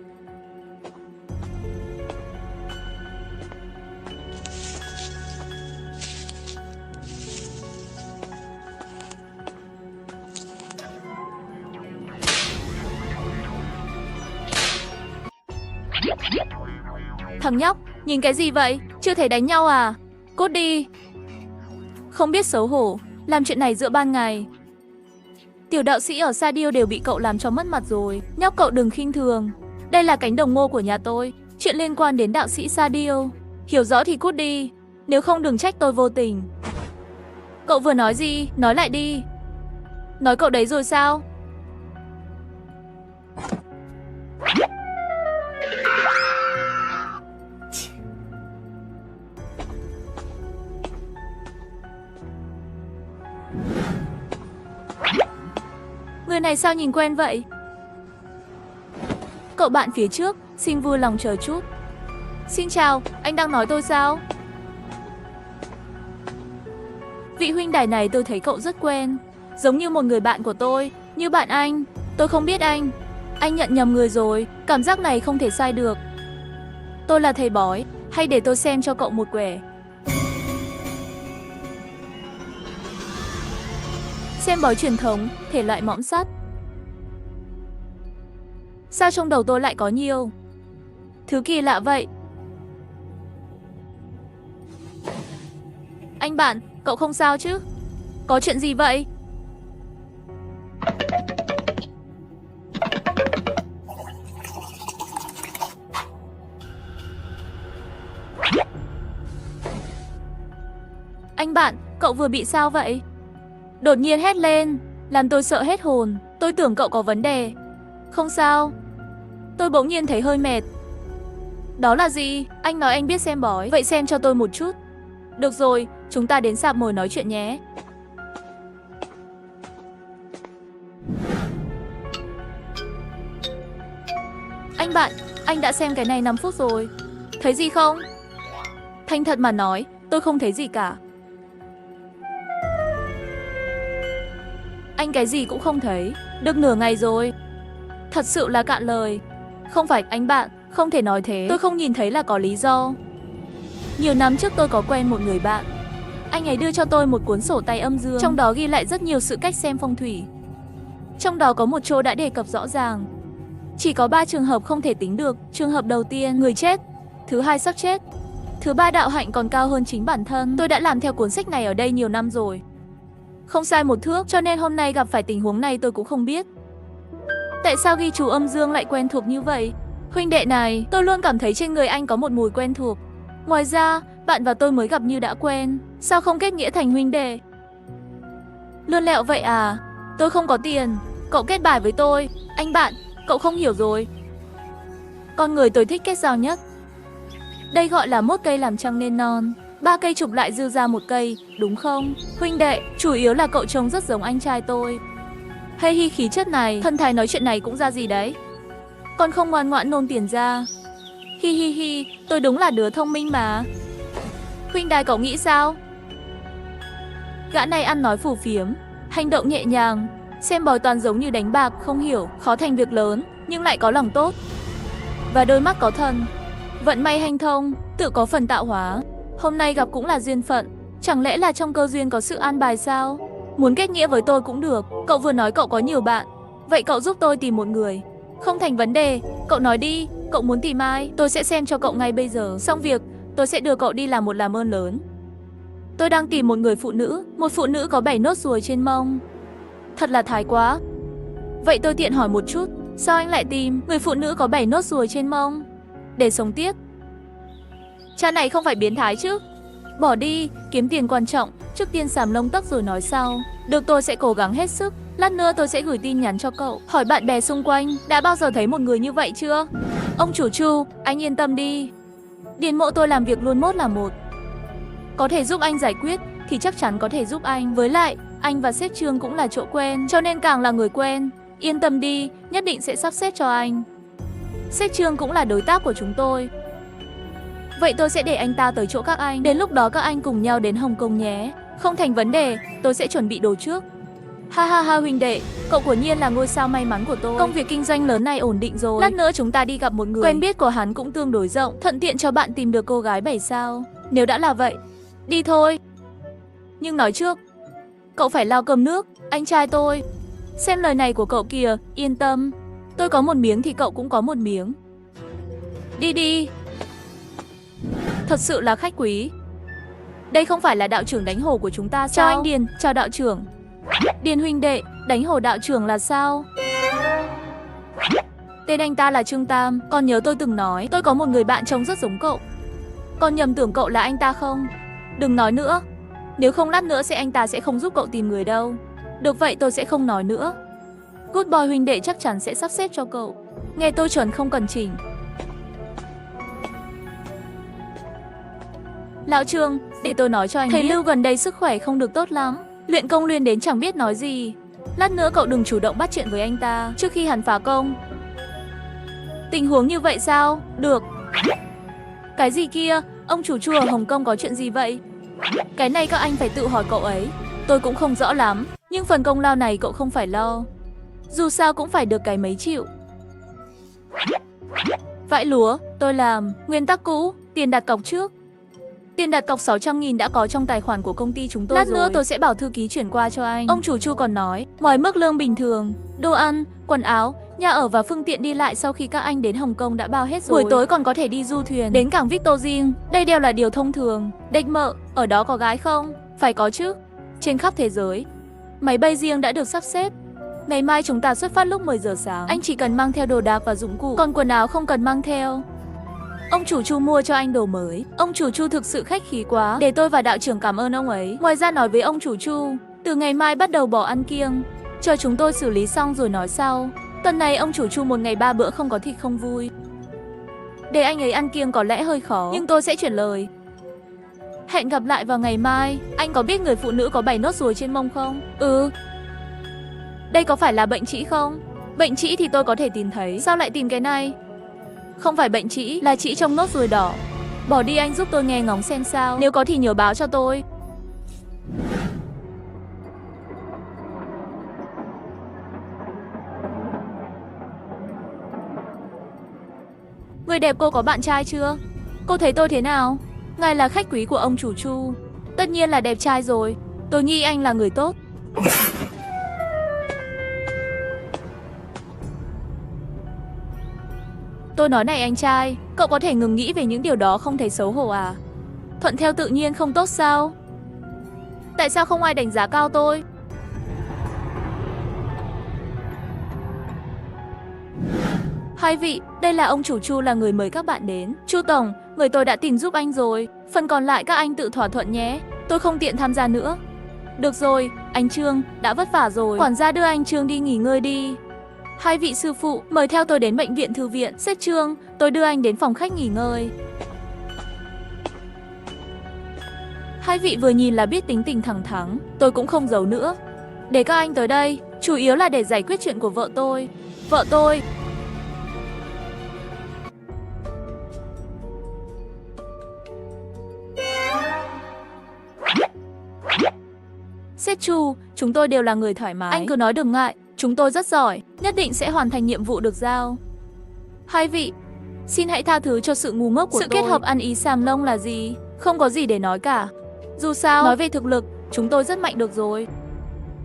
Thằng nhóc, nhìn cái gì vậy? Chưa thấy đánh nhau à? Cút đi. Không biết xấu hổ, làm chuyện này giữa ban ngày. Tiểu đạo sĩ ở Sadio đều bị cậu làm cho mất mặt rồi. Nhóc cậu đừng khinh thường. Đây là cánh đồng ngô của nhà tôi. Chuyện liên quan đến đạo sĩ Sadio. Hiểu rõ thì cút đi. Nếu không đừng trách tôi vô tình. Cậu vừa nói gì? Nói lại đi. Nói cậu đấy rồi sao? Người này sao nhìn quen vậy? Cậu bạn phía trước, xin vui lòng chờ chút. Xin chào, anh đang nói tôi sao? Vị huynh đài này tôi thấy cậu rất quen, giống như một người bạn của tôi, như bạn anh. Tôi không biết anh nhận nhầm người rồi, cảm giác này không thể sai được. Tôi là thầy bói, hay để tôi xem cho cậu một quẻ. Xem bói truyền thống, thể loại mõm sắt. Sao trong đầu tôi lại có nhiều thứ kỳ lạ vậy? Anh bạn, cậu không sao chứ? Có chuyện gì vậy? Anh bạn, cậu vừa bị sao vậy? Đột nhiên hét lên, làm tôi sợ hết hồn. Tôi tưởng cậu có vấn đề. Không sao. Tôi bỗng nhiên thấy hơi mệt. Đó là gì? Anh nói anh biết xem bói, vậy xem cho tôi một chút. Được rồi, chúng ta đến sạp ngồi nói chuyện nhé. Anh bạn, anh đã xem cái này 5 phút rồi. Thấy gì không? Thành thật mà nói, tôi không thấy gì cả. Anh cái gì cũng không thấy, được nửa ngày rồi. Thật sự là cạn lời. Không phải anh bạn, không thể nói thế. Tôi không nhìn thấy là có lý do. Nhiều năm trước tôi có quen một người bạn. Anh ấy đưa cho tôi một cuốn sổ tay âm dương, trong đó ghi lại rất nhiều sự cách xem phong thủy. Trong đó có một chỗ đã đề cập rõ ràng. Chỉ có 3 trường hợp không thể tính được. Trường hợp đầu tiên, người chết. Thứ hai, sắp chết. Thứ ba, đạo hạnh còn cao hơn chính bản thân. Tôi đã làm theo cuốn sách này ở đây nhiều năm rồi. Không sai một thước, cho nên hôm nay gặp phải tình huống này tôi cũng không biết. Tại sao ghi chú âm dương lại quen thuộc như vậy? Huynh đệ này, tôi luôn cảm thấy trên người anh có một mùi quen thuộc. Ngoài ra, bạn và tôi mới gặp như đã quen. Sao không kết nghĩa thành huynh đệ? Lươn lẹo vậy à? Tôi không có tiền. Cậu kết bài với tôi. Anh bạn, cậu không hiểu rồi. Con người tôi thích kết giao nhất. Đây gọi là mốt cây làm trăng nên non. 3 cây chụp lại dư ra 1 cây, đúng không? Huynh đệ, chủ yếu là cậu trông rất giống anh trai tôi. Hay hi khí chất này, thân thái nói chuyện này cũng ra gì đấy. Còn không ngoan ngoãn nôn tiền ra. Hi hi hi, tôi đúng là đứa thông minh mà. Huynh đài cậu nghĩ sao? Gã này ăn nói phù phiếm, hành động nhẹ nhàng, xem bói toàn giống như đánh bạc, không hiểu, khó thành việc lớn, nhưng lại có lòng tốt. Và đôi mắt có thần, vận may hanh thông, tự có phần tạo hóa. Hôm nay gặp cũng là duyên phận, chẳng lẽ là trong cơ duyên có sự an bài sao? Muốn kết nghĩa với tôi cũng được, cậu vừa nói cậu có nhiều bạn. Vậy cậu giúp tôi tìm một người. Không thành vấn đề, cậu nói đi, cậu muốn tìm ai, tôi sẽ xem cho cậu ngay bây giờ. Xong việc, tôi sẽ đưa cậu đi làm một làm ơn lớn. Tôi đang tìm một người phụ nữ, một phụ nữ có 7 nốt ruồi trên mông. Thật là thái quá. Vậy tôi tiện hỏi một chút, sao anh lại tìm người phụ nữ có 7 nốt ruồi trên mông? Để sống tiếp. Cha này không phải biến thái chứ? Bỏ đi, kiếm tiền quan trọng, trước tiên sàm lông tóc rồi nói sau. Được, tôi sẽ cố gắng hết sức. Lát nữa tôi sẽ gửi tin nhắn cho cậu. Hỏi bạn bè xung quanh, đã bao giờ thấy một người như vậy chưa? Ông chủ Chu, anh yên tâm đi. Điền mộ tôi làm việc luôn mốt là một. Có thể giúp anh giải quyết thì chắc chắn có thể giúp anh. Với lại, anh và sếp Trương cũng là chỗ quen, cho nên càng là người quen. Yên tâm đi, nhất định sẽ sắp xếp cho anh. Sếp Trương cũng là đối tác của chúng tôi. Vậy tôi sẽ để anh ta tới chỗ các anh. Đến lúc đó các anh cùng nhau đến Hồng Kông nhé. Không thành vấn đề, tôi sẽ chuẩn bị đồ trước. Ha ha ha huynh đệ, cậu quả nhiên là ngôi sao may mắn của tôi. Công việc kinh doanh lớn này ổn định rồi. Lát nữa chúng ta đi gặp một người quen biết của hắn cũng tương đối rộng, thuận tiện cho bạn tìm được cô gái 7 sao. Nếu đã là vậy, đi thôi. Nhưng nói trước, cậu phải lau cơm nước, anh trai tôi. Xem lời này của cậu kìa, yên tâm. Tôi có một miếng thì cậu cũng có một miếng. Đi đi. Thật sự là khách quý. Đây không phải là đạo trưởng đánh hổ của chúng ta sao? Chào anh Điền, chào đạo trưởng. Điền huynh đệ, đánh hổ đạo trưởng là sao? Tên anh ta là Trương Tam. Còn nhớ tôi từng nói tôi có một người bạn trông rất giống cậu. Còn nhầm tưởng cậu là anh ta không? Đừng nói nữa. Nếu không lát nữa anh ta sẽ không giúp cậu tìm người đâu. Được vậy tôi sẽ không nói nữa. Good boy huynh đệ chắc chắn sẽ sắp xếp cho cậu. Nghe tôi chuẩn không cần chỉnh. Lão Trương, để tôi nói cho anh biết. Thầy Lưu gần đây sức khỏe không được tốt lắm. Luyện công luyện đến chẳng biết nói gì. Lát nữa cậu đừng chủ động bắt chuyện với anh ta trước khi hắn phá công. Tình huống như vậy sao? Được. Cái gì kia? Ông chủ Chu ở Hồng Kông có chuyện gì vậy? Cái này các anh phải tự hỏi cậu ấy. Tôi cũng không rõ lắm, nhưng phần công lao này cậu không phải lo. Dù sao cũng phải được cái mấy triệu. Vãi lúa, tôi làm. Nguyên tắc cũ, tiền đặt cọc trước. Tiền đặt cọc 600.000 đã có trong tài khoản của công ty chúng tôi rồi. Lát nữa tôi sẽ bảo thư ký chuyển qua cho anh. Ông chủ Chu còn nói, ngoài mức lương bình thường, đồ ăn, quần áo, nhà ở và phương tiện đi lại sau khi các anh đến Hồng Kông đã bao hết rồi. Buổi tối còn có thể đi du thuyền đến cảng Victorine. Đây đều là điều thông thường. Đếch mợ, ở đó có gái không? Phải có chứ. Trên khắp thế giới, máy bay riêng đã được sắp xếp. Ngày mai chúng ta xuất phát lúc 10 giờ sáng. Anh chỉ cần mang theo đồ đạc và dụng cụ, còn quần áo không cần mang theo. Ông chủ Chu mua cho anh đồ mới. Ông chủ Chu thực sự khách khí quá, để tôi và đạo trưởng cảm ơn ông ấy. Ngoài ra nói với ông chủ Chu, từ ngày mai bắt đầu bỏ ăn kiêng. Chờ chúng tôi xử lý xong rồi nói sau. Tuần này ông chủ Chu 1 ngày 3 bữa không có thịt không vui. Để anh ấy ăn kiêng có lẽ hơi khó, nhưng tôi sẽ chuyển lời. Hẹn gặp lại vào ngày mai. Anh có biết người phụ nữ có 7 nốt ruồi trên mông không? Ừ. Đây có phải là bệnh trĩ không? Bệnh trĩ thì tôi có thể tìm thấy. Sao lại tìm cái này? Không phải bệnh trĩ, là trĩ trong nốt ruồi đỏ. Bỏ đi, anh giúp tôi nghe ngóng xem sao. Nếu có thì nhớ báo cho tôi. Người đẹp, cô có bạn trai chưa? Cô thấy tôi thế nào? Ngài là khách quý của ông chủ Chu. Tất nhiên là đẹp trai rồi. Tôi nghĩ anh là người tốt. Tôi nói này anh trai, cậu có thể ngừng nghĩ về những điều đó không thấy xấu hổ à? Thuận theo tự nhiên không tốt sao? Tại sao không ai đánh giá cao tôi? Hai vị, đây là ông chủ Chu, là người mời các bạn đến. Chu tổng, người tôi đã tìm giúp anh rồi. Phần còn lại các anh tự thỏa thuận nhé. Tôi không tiện tham gia nữa. Được rồi, anh Trương, đã vất vả rồi. Quản gia đưa anh Trương đi nghỉ ngơi đi. Hai vị sư phụ, mời theo tôi đến bệnh viện thư viện. Sếp Trương, tôi đưa anh đến phòng khách nghỉ ngơi. Hai vị vừa nhìn là biết tính tình thẳng thắn. Tôi cũng không giấu nữa. Để các anh tới đây, chủ yếu là để giải quyết chuyện của vợ tôi. Vợ tôi. Sếp Chu, chúng tôi đều là người thoải mái. Anh cứ nói đừng ngại, chúng tôi rất giỏi, nhất định sẽ hoàn thành nhiệm vụ được giao. Hai vị, xin hãy tha thứ cho sự ngu ngốc của tôi. Sự kết hợp ăn ý xàm lông là gì? Không có gì để nói cả. Dù sao, nói về thực lực, chúng tôi rất mạnh được rồi.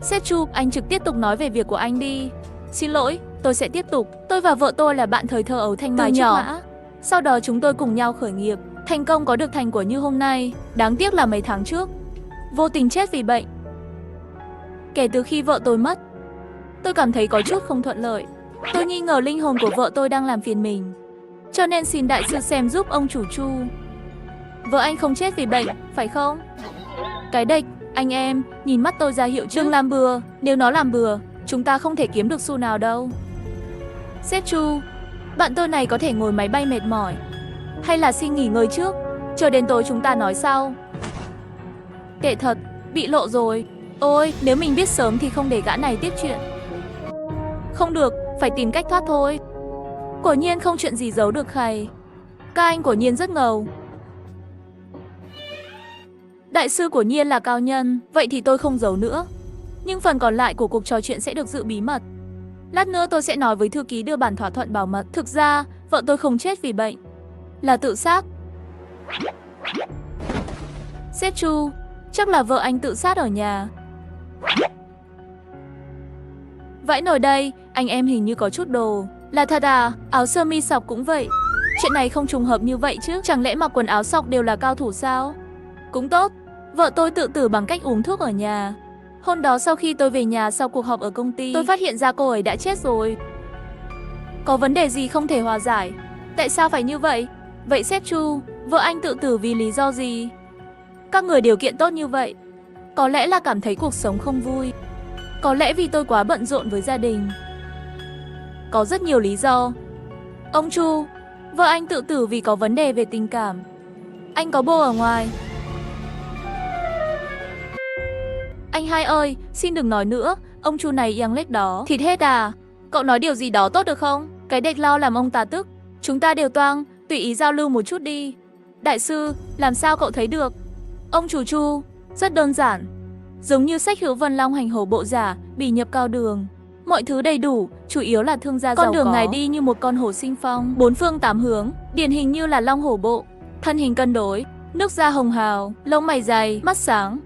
Sếp Chu, anh trực tiếp tục nói về việc của anh đi. Xin lỗi, tôi sẽ tiếp tục. Tôi và vợ tôi là bạn thời thơ ấu thanh mai trúc mã. Sau đó chúng tôi cùng nhau khởi nghiệp, thành công có được thành quả như hôm nay. Đáng tiếc là mấy tháng trước, vô tình chết vì bệnh. Kể từ khi vợ tôi mất, tôi cảm thấy có chút không thuận lợi. Tôi nghi ngờ linh hồn của vợ tôi đang làm phiền mình. Cho nên xin đại sư xem giúp ông chủ Chu. Vợ anh không chết vì bệnh, phải không? Cái đệch, anh em, nhìn mắt tôi ra hiệu chứ. Đừng làm bừa, nếu nó làm bừa, chúng ta không thể kiếm được xu nào đâu. Sếp Chu, bạn tôi này có thể ngồi máy bay mệt mỏi, hay là xin nghỉ ngơi trước, chờ đến tối chúng ta nói sau. Kệ thật, bị lộ rồi. Ôi, nếu mình biết sớm thì không để gã này tiếp chuyện. Không được, phải tìm cách thoát thôi. Quả nhiên không chuyện gì giấu được khầy. Các anh quả nhiên rất ngầu. Đại sư của Nhiên là cao nhân, vậy thì tôi không giấu nữa. Nhưng phần còn lại của cuộc trò chuyện sẽ được giữ bí mật. Lát nữa tôi sẽ nói với thư ký đưa bản thỏa thuận bảo mật. Thực ra, vợ tôi không chết vì bệnh, là tự sát. Sếp Chu, chắc là vợ anh tự sát ở nhà. Vãi nồi đây, anh em hình như có chút đồ. Là thật à? Áo sơ mi sọc cũng vậy. Chuyện này không trùng hợp như vậy chứ. Chẳng lẽ mặc quần áo sọc đều là cao thủ sao? Cũng tốt. Vợ tôi tự tử bằng cách uống thuốc ở nhà. Hôm đó sau khi tôi về nhà sau cuộc họp ở công ty, tôi phát hiện ra cô ấy đã chết rồi. Có vấn đề gì không thể hòa giải? Tại sao phải như vậy? Vậy sếp Chu, vợ anh tự tử vì lý do gì? Các người điều kiện tốt như vậy, có lẽ là cảm thấy cuộc sống không vui. Có lẽ vì tôi quá bận rộn với gia đình. Có rất nhiều lý do. Ông Chu, vợ anh tự tử vì có vấn đề về tình cảm. Anh có bồ ở ngoài. Anh hai ơi, xin đừng nói nữa. Ông Chu này yang lết đó. Thịt hết à? Cậu nói điều gì đó tốt được không? Cái đệch lo làm ông ta tức. Chúng ta đều toang, tùy ý giao lưu một chút đi. Đại sư, làm sao cậu thấy được? Ông chủ Chu, rất đơn giản. Giống như sách Hữu Vân Long hành hổ bộ giả, bỉ nhập cao đường. Mọi thứ đầy đủ, chủ yếu là thương gia giàu có. Con đường ngài đi như một con hổ sinh phong, bốn phương tám hướng, điển hình như là long hổ bộ. Thân hình cân đối, nước da hồng hào, lông mày dày, mắt sáng.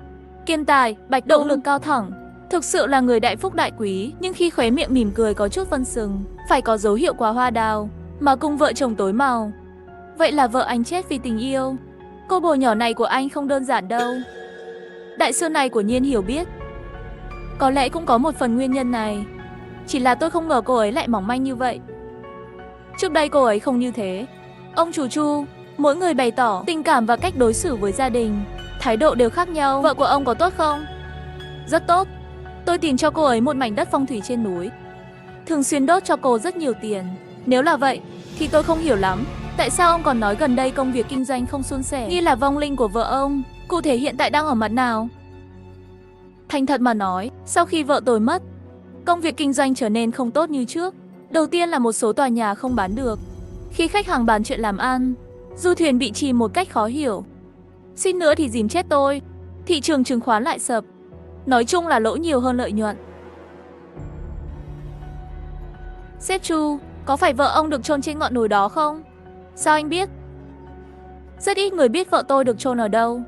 Kiên tài, bạch động lực cao thẳng. Thực sự là người đại phúc đại quý, nhưng khi khóe miệng mỉm cười có chút vân sừng, phải có dấu hiệu quá hoa đào, mà cùng vợ chồng tối màu. Vậy là vợ anh chết vì tình yêu. Cô bồ nhỏ này của anh không đơn giản đâu. Đại sư này của nhiên hiểu biết. Có lẽ cũng có một phần nguyên nhân này. Chỉ là tôi không ngờ cô ấy lại mỏng manh như vậy. Trước đây cô ấy không như thế. Ông chủ Chu, mỗi người bày tỏ tình cảm và cách đối xử với gia đình, thái độ đều khác nhau. Vợ của ông có tốt không? Rất tốt. Tôi tìm cho cô ấy một mảnh đất phong thủy trên núi, thường xuyên đốt cho cô rất nhiều tiền. Nếu là vậy, thì tôi không hiểu lắm. Tại sao ông còn nói gần đây công việc kinh doanh không suôn sẻ, nghi là vong linh của vợ ông? Cụ thể hiện tại đang ở mặt nào? Thành thật mà nói, sau khi vợ tôi mất, công việc kinh doanh trở nên không tốt như trước. Đầu tiên là một số tòa nhà không bán được. Khi khách hàng bàn chuyện làm ăn, du thuyền bị chìm một cách khó hiểu. Xin nữa thì dìm chết tôi. Thị trường chứng khoán lại sập. Nói chung là lỗ nhiều hơn lợi nhuận. Sếp Chu, có phải vợ ông được chôn trên ngọn núi đó không? Sao anh biết? Rất ít người biết vợ tôi được chôn ở đâu.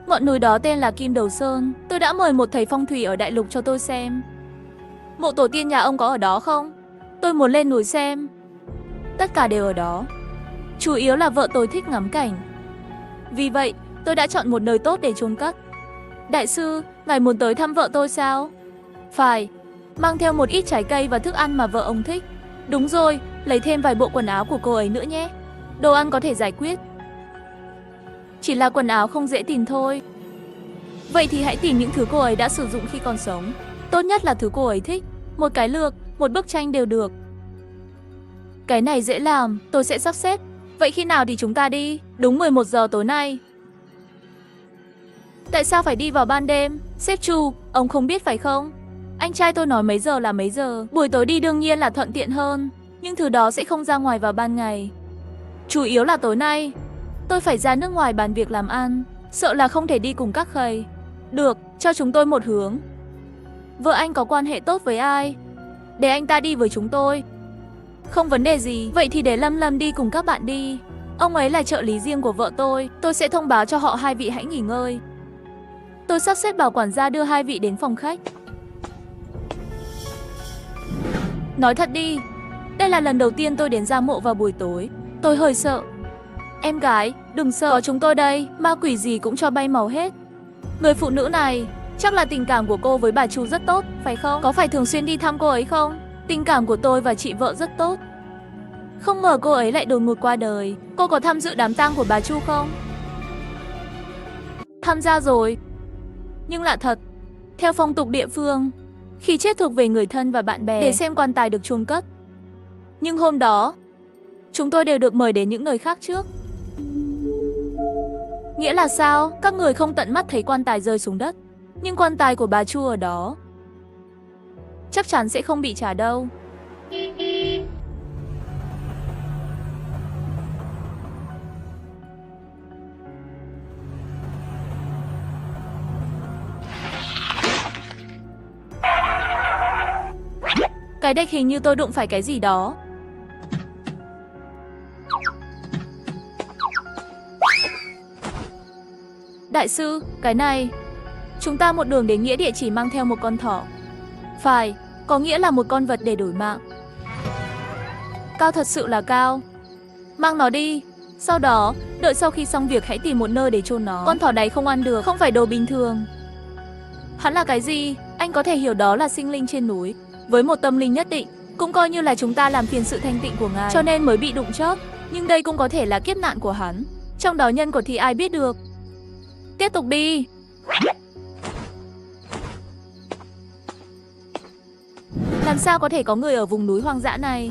Ngọn núi đó tên là Kim Đầu Sơn. Tôi đã mời một thầy phong thủy ở đại lục cho tôi xem. Mộ tổ tiên nhà ông có ở đó không? Tôi muốn lên núi xem. Tất cả đều ở đó. Chủ yếu là vợ tôi thích ngắm cảnh. Vì vậy, tôi đã chọn một nơi tốt để chôn cất. Đại sư, ngài muốn tới thăm vợ tôi sao? Phải, mang theo một ít trái cây và thức ăn mà vợ ông thích. Đúng rồi, lấy thêm vài bộ quần áo của cô ấy nữa nhé. Đồ ăn có thể giải quyết. Chỉ là quần áo không dễ tìm thôi. Vậy thì hãy tìm những thứ cô ấy đã sử dụng khi còn sống. Tốt nhất là thứ cô ấy thích. Một cái lược, một bức tranh đều được. Cái này dễ làm, tôi sẽ sắp xếp. Vậy khi nào thì chúng ta đi? Đúng 11 giờ tối nay. Tại sao phải đi vào ban đêm? Sếp Chu, ông không biết phải không? Anh trai tôi nói mấy giờ là mấy giờ. Buổi tối đi đương nhiên là thuận tiện hơn, nhưng thứ đó sẽ không ra ngoài vào ban ngày. Chủ yếu là tối nay tôi phải ra nước ngoài bàn việc làm ăn, sợ là không thể đi cùng các khầy. Được, cho chúng tôi một hướng. Vợ anh có quan hệ tốt với ai? Để anh ta đi với chúng tôi. Không vấn đề gì, vậy thì để Lâm Lâm đi cùng các bạn đi. Ông ấy là trợ lý riêng của vợ tôi sẽ thông báo cho họ hai vị hãy nghỉ ngơi. Tôi sắp xếp bảo quản gia đưa hai vị đến phòng khách. Nói thật đi, đây là lần đầu tiên tôi đến gia mộ vào buổi tối. Tôi hơi sợ. Em gái, đừng sợ, có chúng tôi đây, ma quỷ gì cũng cho bay màu hết. Người phụ nữ này, chắc là tình cảm của cô với bà Chu rất tốt, phải không? Có phải thường xuyên đi thăm cô ấy không? Tình cảm của tôi và chị vợ rất tốt. Không ngờ cô ấy lại đột ngột qua đời. Cô có tham dự đám tang của bà Chu không? Tham gia rồi. Nhưng lạ thật, theo phong tục địa phương, khi chết thuộc về người thân và bạn bè để xem quan tài được chôn cất. Nhưng hôm đó, chúng tôi đều được mời đến những nơi khác trước. Nghĩa là sao? Các người không tận mắt thấy quan tài rơi xuống đất, nhưng quan tài của bà Chu ở đó. Chắc chắn sẽ không bị trả đâu. Cái đếch hình như tôi đụng phải cái gì đó. Đại sư, cái này. Chúng ta một đường đến nghĩa địa chỉ mang theo một con thỏ. Phải, có nghĩa là một con vật để đổi mạng. Cao thật sự là cao. Mang nó đi. Sau đó, đợi sau khi xong việc hãy tìm một nơi để chôn nó. Con thỏ này không ăn được, không phải đồ bình thường. Hắn là cái gì? Anh có thể hiểu đó là sinh linh trên núi, với một tâm linh nhất định. Cũng coi như là chúng ta làm phiền sự thanh tịnh của ngài, cho nên mới bị đụng chớp. Nhưng đây cũng có thể là kiếp nạn của hắn. Trong đó nhân quả thì ai biết được. Tiếp tục đi. Làm sao có thể có người ở vùng núi hoang dã này?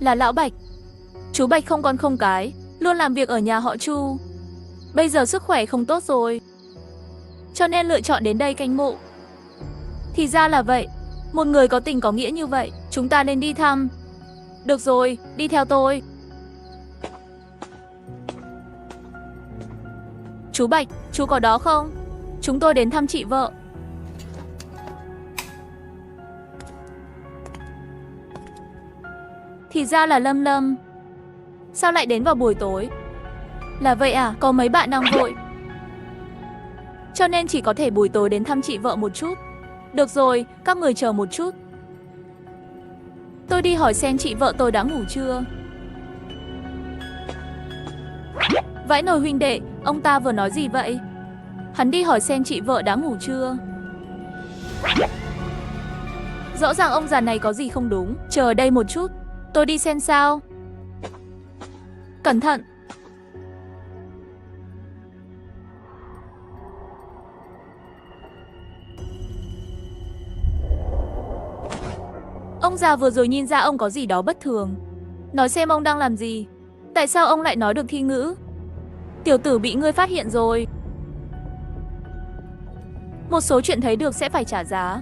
Là lão Bạch. Chú Bạch không con không cái, luôn làm việc ở nhà họ Chu. Bây giờ sức khỏe không tốt rồi, cho nên lựa chọn đến đây canh mộ. Thì ra là vậy. Một người có tình có nghĩa như vậy, chúng ta nên đi thăm. Được rồi, đi theo tôi. Chú Bạch, chú có đó không? Chúng tôi đến thăm chị vợ. Thì ra là Lâm Lâm. Sao lại đến vào buổi tối? Là vậy à, có mấy bạn đang vội, cho nên chỉ có thể buổi tối đến thăm chị vợ một chút. Được rồi, các người chờ một chút. Tôi đi hỏi xem chị vợ tôi đã ngủ chưa. Vãi nồi huynh đệ, ông ta vừa nói gì vậy? Hắn đi hỏi xem chị vợ đã ngủ chưa. Rõ ràng ông già này có gì không đúng. Chờ ở đây một chút, tôi đi xem sao. Cẩn thận. Ông già vừa rồi nhìn ra ông có gì đó bất thường. Nói xem ông đang làm gì. Tại sao ông lại nói được thi ngữ? Tiểu tử bị ngươi phát hiện rồi. Một số chuyện thấy được sẽ phải trả giá.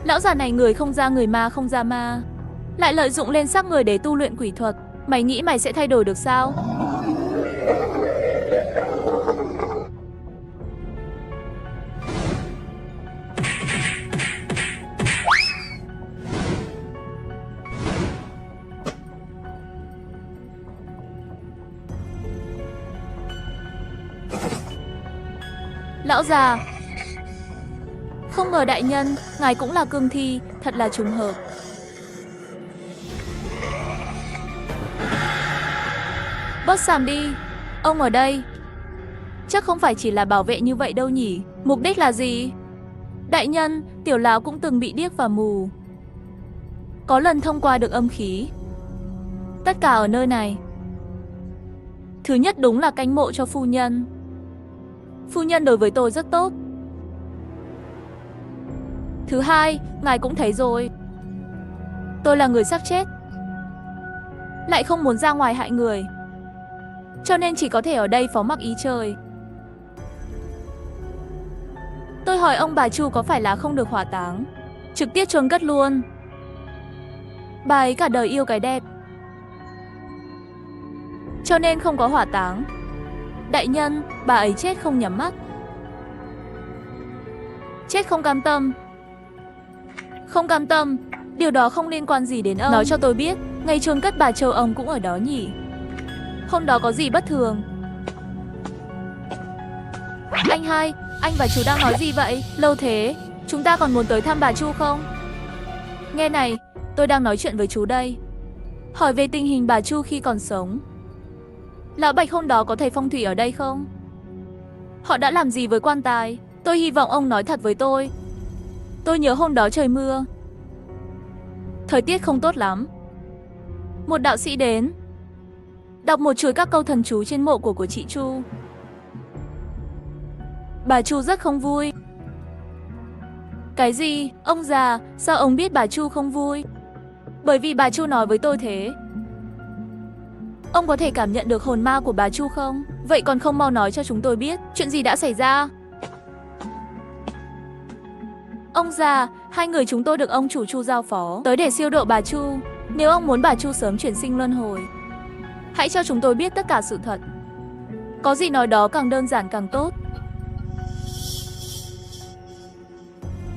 Lão già này người không ra người ma không ra ma, lại lợi dụng lên xác người để tu luyện quỷ thuật. Mày nghĩ mày sẽ thay đổi được sao? Lão già. Không ngờ đại nhân, ngài cũng là cương thi, thật là trùng hợp. Bớt xàm đi, ông ở đây. Chắc không phải chỉ là bảo vệ như vậy đâu nhỉ? Mục đích là gì? Đại nhân, tiểu lão cũng từng bị điếc và mù. Có lần thông qua được âm khí. Tất cả ở nơi này. Thứ nhất đúng là canh mộ cho phu nhân. Phu nhân đối với tôi rất tốt. Thứ hai, ngài cũng thấy rồi. Tôi là người xác chết, lại không muốn ra ngoài hại người, cho nên chỉ có thể ở đây phó mặc ý trời. Tôi hỏi ông bà Chu có phải là không được hỏa táng, trực tiếp chôn cất luôn. Bà ấy cả đời yêu cái đẹp, cho nên không có hỏa táng. Đại nhân, bà ấy chết không nhắm mắt. Chết không cam tâm. Không cam tâm, điều đó không liên quan gì đến ông. Nói cho tôi biết, ngày chôn cất bà Châu ông cũng ở đó nhỉ? Hôm đó có gì bất thường? Anh hai, anh và chú đang nói gì vậy? Lâu thế, chúng ta còn muốn tới thăm bà Chu không? Nghe này, tôi đang nói chuyện với chú đây. Hỏi về tình hình bà Chu khi còn sống. Lão Bạch hôm đó có thầy phong thủy ở đây không? Họ đã làm gì với quan tài? Tôi hy vọng ông nói thật với tôi. Tôi nhớ hôm đó trời mưa, thời tiết không tốt lắm. Một đạo sĩ đến, đọc một chuỗi các câu thần chú trên mộ của chị Chu. Bà Chu rất không vui. Cái gì? Ông già, sao ông biết bà Chu không vui? Bởi vì bà Chu nói với tôi thế. Ông có thể cảm nhận được hồn ma của bà Chu không? Vậy còn không mau nói cho chúng tôi biết chuyện gì đã xảy ra? Ông già, hai người chúng tôi được ông chủ Chu giao phó tới để siêu độ bà Chu. Nếu ông muốn bà Chu sớm chuyển sinh luân hồi, hãy cho chúng tôi biết tất cả sự thật. Có gì nói đó, càng đơn giản càng tốt.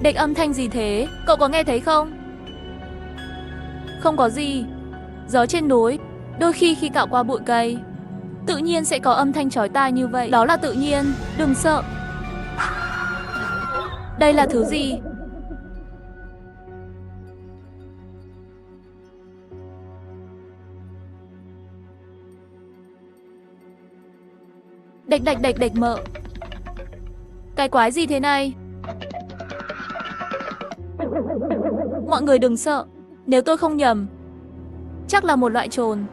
Địch âm thanh gì thế? Cậu có nghe thấy không? Không có gì. Gió trên núi, đôi khi cạo qua bụi cây, tự nhiên sẽ có âm thanh chói tai như vậy. Đó là tự nhiên, đừng sợ. Đây là thứ gì? Đạch mợ. Cái quái gì thế này? Mọi người đừng sợ. Nếu tôi không nhầm, chắc là một loại trồn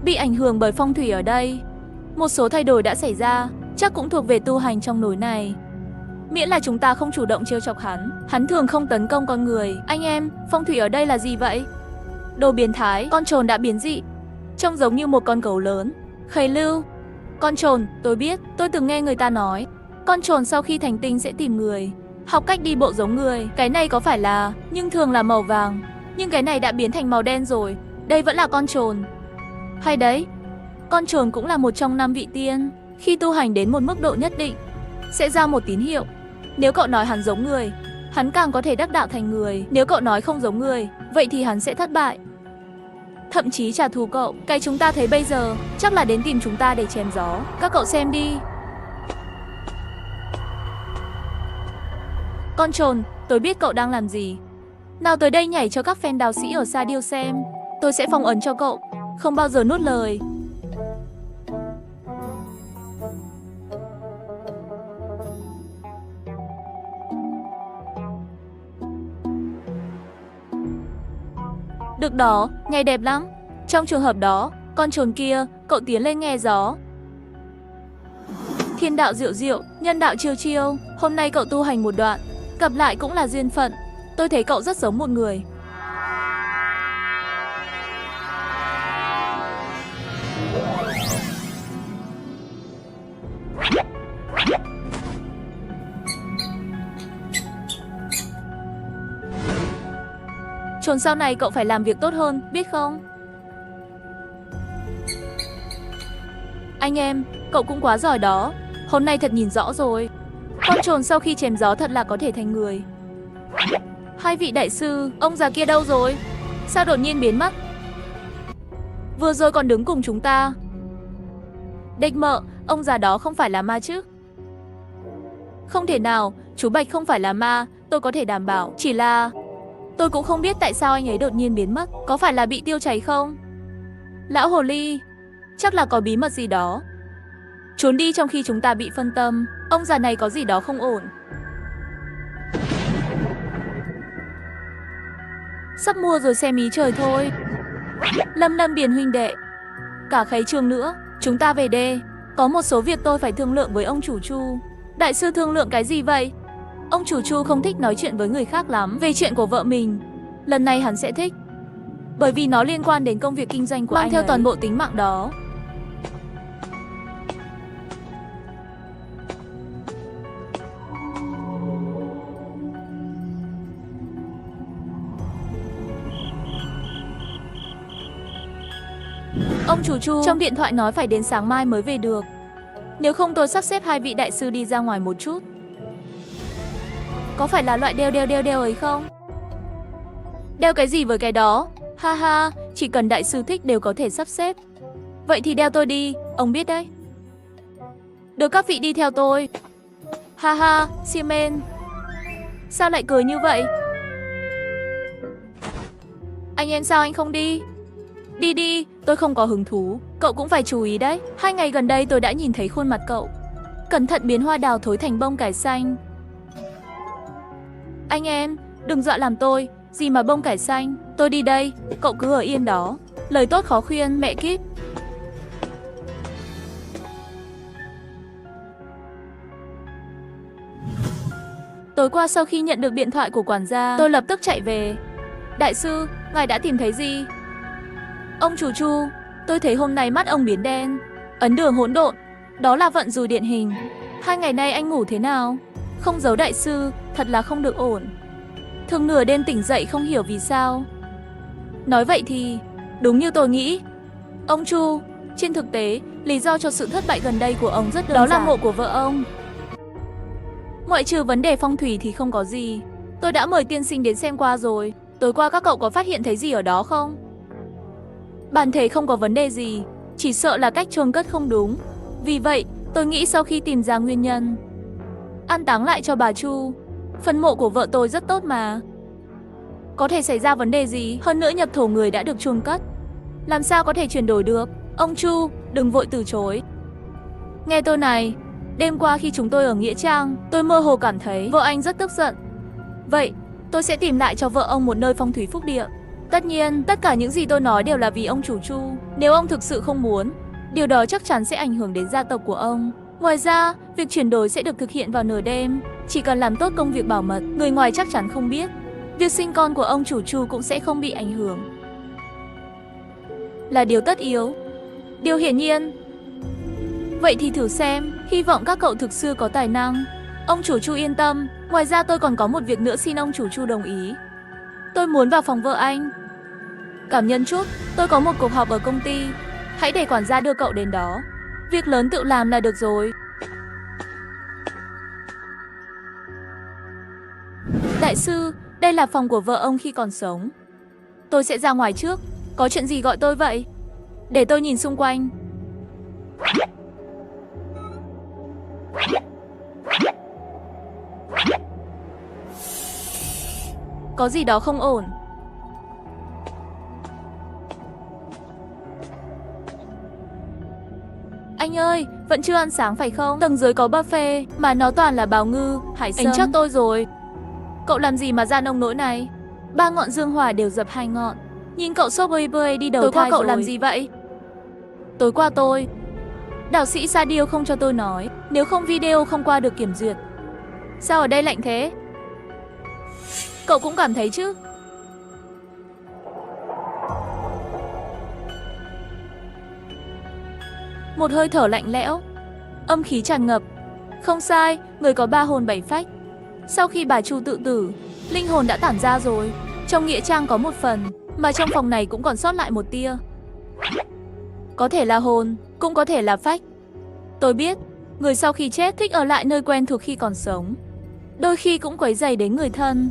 bị ảnh hưởng bởi phong thủy ở đây. Một số thay đổi đã xảy ra, chắc cũng thuộc về tu hành trong núi này. Miễn là chúng ta không chủ động trêu chọc hắn thường không tấn công con người. Anh em, phong thủy ở đây là gì vậy? Đồ biến thái, con trồn đã biến dị, trông giống như một con gấu lớn. Khầy Lưu, con trồn, tôi biết, tôi từng nghe người ta nói. Con trồn sau khi thành tinh sẽ tìm người, học cách đi bộ giống người. Cái này có phải là, nhưng thường là màu vàng. Nhưng cái này đã biến thành màu đen rồi. Đây vẫn là con trồn. Hay đấy, con trồn cũng là một trong 5 vị tiên. Khi tu hành đến một mức độ nhất định, sẽ ra một tín hiệu. Nếu cậu nói hắn giống người, hắn càng có thể đắc đạo thành người. Nếu cậu nói không giống người, vậy thì hắn sẽ thất bại, thậm chí trả thù cậu. Cái chúng ta thấy bây giờ chắc là đến tìm chúng ta để chém gió. Các cậu xem đi. Con trồn, tôi biết cậu đang làm gì. Nào tới đây nhảy cho các fan đạo sĩ ở xa điêu xem. Tôi sẽ phong ấn cho cậu, không bao giờ nuốt lời. Được đó, nghe đẹp lắm. Trong trường hợp đó, con trồn kia, cậu tiến lên nghe gió. Thiên đạo diệu diệu, nhân đạo chiêu chiêu. Hôm nay cậu tu hành một đoạn, gặp lại cũng là duyên phận. Tôi thấy cậu rất giống một người. Trồn sau này cậu phải làm việc tốt hơn, biết không? Anh em, cậu cũng quá giỏi đó. Hôm nay thật nhìn rõ rồi. Con trồn sau khi chém gió thật là có thể thành người. Hai vị đại sư, ông già kia đâu rồi? Sao đột nhiên biến mất? Vừa rồi còn đứng cùng chúng ta. Địch mợ, ông già đó không phải là ma chứ? Không thể nào, chú Bạch không phải là ma, tôi có thể đảm bảo. Chỉ là tôi cũng không biết tại sao anh ấy đột nhiên biến mất. Có phải là bị tiêu chảy không? Lão hồ ly, chắc là có bí mật gì đó. Trốn đi trong khi chúng ta bị phân tâm. Ông già này có gì đó không ổn. Sắp mua rồi xem ý trời thôi. Lâm Lâm Biển huynh đệ, cả Khấy Trường nữa, chúng ta về đê. Có một số việc tôi phải thương lượng với ông chủ Chu. Đại sư thương lượng cái gì vậy? Ông chủ Chu không thích nói chuyện với người khác lắm về chuyện của vợ mình. Lần này hắn sẽ thích, bởi vì nó liên quan đến công việc kinh doanh của anh theo toàn bộ tính mạng đó. Ông chủ Chu trong điện thoại nói phải đến sáng mai mới về được. Nếu không tôi sắp xếp hai vị đại sư đi ra ngoài một chút. Có phải là loại đeo ấy không? Đeo cái gì với cái đó? Ha ha, chỉ cần đại sư thích đều có thể sắp xếp. Vậy thì đeo tôi đi, ông biết đấy. Được, các vị đi theo tôi. Ha ha, Xiamen, sao lại cười như vậy? Anh em sao anh không đi? Đi đi, tôi không có hứng thú. Cậu cũng phải chú ý đấy. 2 ngày gần đây tôi đã nhìn thấy khuôn mặt cậu. Cẩn thận biến hoa đào thối thành bông cải xanh. Anh em, đừng dọa làm tôi. Gì mà bông cải xanh. Tôi đi đây, cậu cứ ở yên đó. Lời tốt khó khuyên, mẹ kíp. Tối qua sau khi nhận được điện thoại của quản gia, tôi lập tức chạy về. Đại sư, ngài đã tìm thấy gì? Ông chủ Chu, tôi thấy hôm nay mắt ông biến đen, ấn đường hỗn độn, đó là vận rủi điển hình. 2 ngày nay anh ngủ thế nào? Không giấu đại sư, thật là không được ổn. Thường nửa đêm tỉnh dậy không hiểu vì sao. Nói vậy thì, đúng như tôi nghĩ. Ông Chu, trên thực tế, lý do cho sự thất bại gần đây của ông rất đơn giản. Đó là mộ của vợ ông. Ngoại trừ vấn đề phong thủy thì không có gì. Tôi đã mời tiên sinh đến xem qua rồi. Tối qua các cậu có phát hiện thấy gì ở đó không? Bản thể không có vấn đề gì, chỉ sợ là cách chôn cất không đúng. Vì vậy, tôi nghĩ sau khi tìm ra nguyên nhân, an táng lại cho bà Chu. Phần mộ của vợ tôi rất tốt mà. Có thể xảy ra vấn đề gì? Hơn nữa nhập thổ người đã được chôn cất, làm sao có thể chuyển đổi được? Ông Chu, đừng vội từ chối. Nghe tôi này, đêm qua khi chúng tôi ở Nghĩa Trang, tôi mơ hồ cảm thấy vợ anh rất tức giận. Vậy, tôi sẽ tìm lại cho vợ ông một nơi phong thủy phúc địa. Tất nhiên, tất cả những gì tôi nói đều là vì ông chủ Chu. Nếu ông thực sự không muốn, điều đó chắc chắn sẽ ảnh hưởng đến gia tộc của ông. Ngoài ra, việc chuyển đổi sẽ được thực hiện vào nửa đêm. Chỉ cần làm tốt công việc bảo mật, người ngoài chắc chắn không biết. Việc sinh con của ông chủ Chu cũng sẽ không bị ảnh hưởng. Là điều tất yếu. Điều hiển nhiên. Vậy thì thử xem. Hy vọng các cậu thực sự có tài năng. Ông chủ Chu yên tâm, ngoài ra tôi còn có một việc nữa xin ông chủ Chu đồng ý. Tôi muốn vào phòng vợ anh. Cảm nhận chút, tôi có một cuộc họp ở công ty. Hãy để quản gia đưa cậu đến đó. Việc lớn tự làm là được rồi. Đại sư, đây là phòng của vợ ông khi còn sống. Tôi sẽ ra ngoài trước. Có chuyện gì gọi tôi vậy? Để tôi nhìn xung quanh. Có gì đó không ổn. Anh ơi, vẫn chưa ăn sáng phải không? Tầng dưới có buffet, mà nó toàn là bào ngư, hải sâm. Anh chắc tôi rồi. Cậu làm gì mà ra nông nỗi này? 3 ngọn dương hỏa đều dập 2 ngọn. Nhìn cậu sốc bơi đi đầu thai. Tối qua cậu làm gì vậy? Tối qua tôi... Đạo sĩ Sadio không cho tôi nói, nếu không video không qua được kiểm duyệt. Sao ở đây lạnh thế? Cậu cũng cảm thấy chứ? Một hơi thở lạnh lẽo, âm khí tràn ngập. Không sai, người có 3 hồn 7 phách. Sau khi bà Chu tự tử, linh hồn đã tản ra rồi. Trong nghĩa trang có một phần, mà trong phòng này cũng còn sót lại một tia. Có thể là hồn, cũng có thể là phách. Tôi biết, người sau khi chết thích ở lại nơi quen thuộc khi còn sống. Đôi khi cũng quấy rầy đến người thân.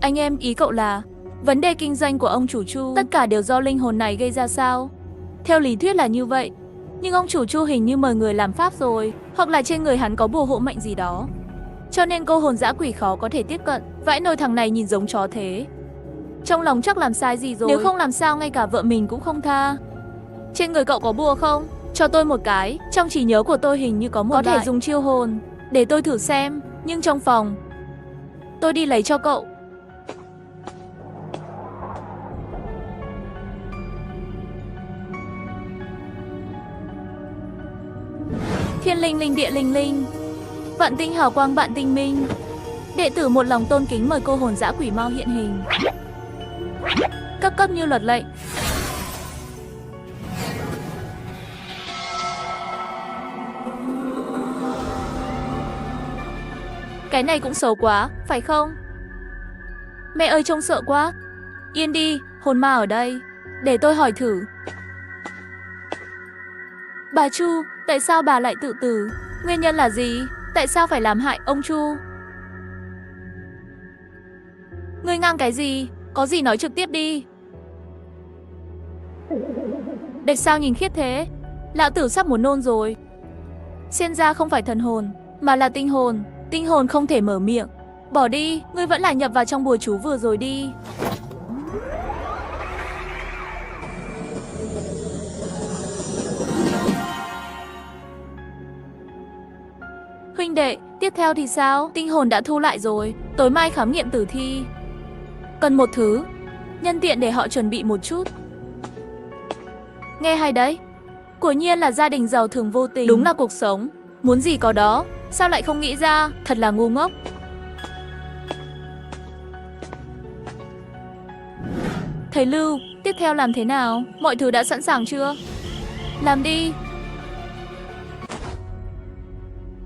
Anh em, ý cậu là vấn đề kinh doanh của ông chủ Chu tất cả đều do linh hồn này gây ra sao? Theo lý thuyết là như vậy, nhưng ông chủ Chu hình như mời người làm pháp rồi, hoặc là trên người hắn có bùa hộ mệnh gì đó. Cho nên cô hồn dã quỷ khó có thể tiếp cận. Vãi nồi, thằng này nhìn giống chó thế. Trong lòng chắc làm sai gì rồi. Nếu không làm sao ngay cả vợ mình cũng không tha. Trên người cậu có bùa không? Cho tôi một cái. Trong trí nhớ của tôi hình như có một thể dùng chiêu hồn. Để tôi thử xem. Nhưng trong phòng. Tôi đi lấy cho cậu. Thiên linh linh địa linh linh, vạn tinh hào quang bạn tinh minh. Đệ tử một lòng tôn kính mời cô hồn dã quỷ mau hiện hình. Cấp như luật lệnh. Cái này cũng xấu quá, phải không? Mẹ ơi, trông sợ quá. Yên đi, hồn ma ở đây. Để tôi hỏi thử. Bà Chu, tại sao bà lại tự tử? Nguyên nhân là gì? Tại sao phải làm hại ông Chu? Ngươi ngang cái gì? Có gì nói trực tiếp đi. Đệt sao nhìn khiếp thế? Lão tử sắp muốn nôn rồi. Xem ra không phải thần hồn, mà là tinh hồn. Tinh hồn không thể mở miệng. Bỏ đi, ngươi vẫn là nhập vào trong bùa chú vừa rồi đi. Huynh đệ, tiếp theo thì sao? Tinh hồn đã thu lại rồi. Tối mai khám nghiệm tử thi. Cần một thứ. Nhân tiện để họ chuẩn bị một chút. Nghe hay đấy. Quả nhiên là gia đình giàu thường vô tình. Đúng là cuộc sống. Muốn gì có đó. Sao lại không nghĩ ra? Thật là ngu ngốc. Thầy Lưu, tiếp theo làm thế nào? Mọi thứ đã sẵn sàng chưa? Làm đi.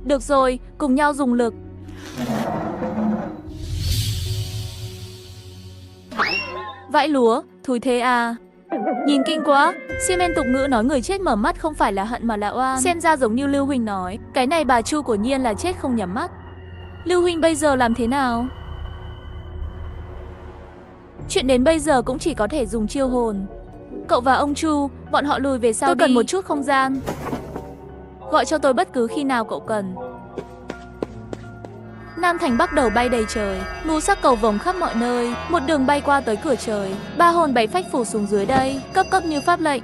Được rồi, cùng nhau dùng lực. Vãi lúa, thúi thế à? Nhìn kinh quá. Simen tục ngữ nói người chết mở mắt không phải là hận mà là oan. Xem ra giống như Lưu Huynh nói. Cái này bà Chu của nhiên là chết không nhắm mắt. Lưu Huynh bây giờ làm thế nào? Chuyện đến bây giờ cũng chỉ có thể dùng chiêu hồn. Cậu và ông Chu, bọn họ lùi về sau đi. Tôi cần một chút không gian. Gọi cho tôi bất cứ khi nào cậu cần. Nam Thành bắt đầu bay đầy trời, ngũ sắc cầu vồng khắp mọi nơi, một đường bay qua tới cửa trời. 3 hồn 7 phách phủ xuống dưới đây, cấp như pháp lệnh.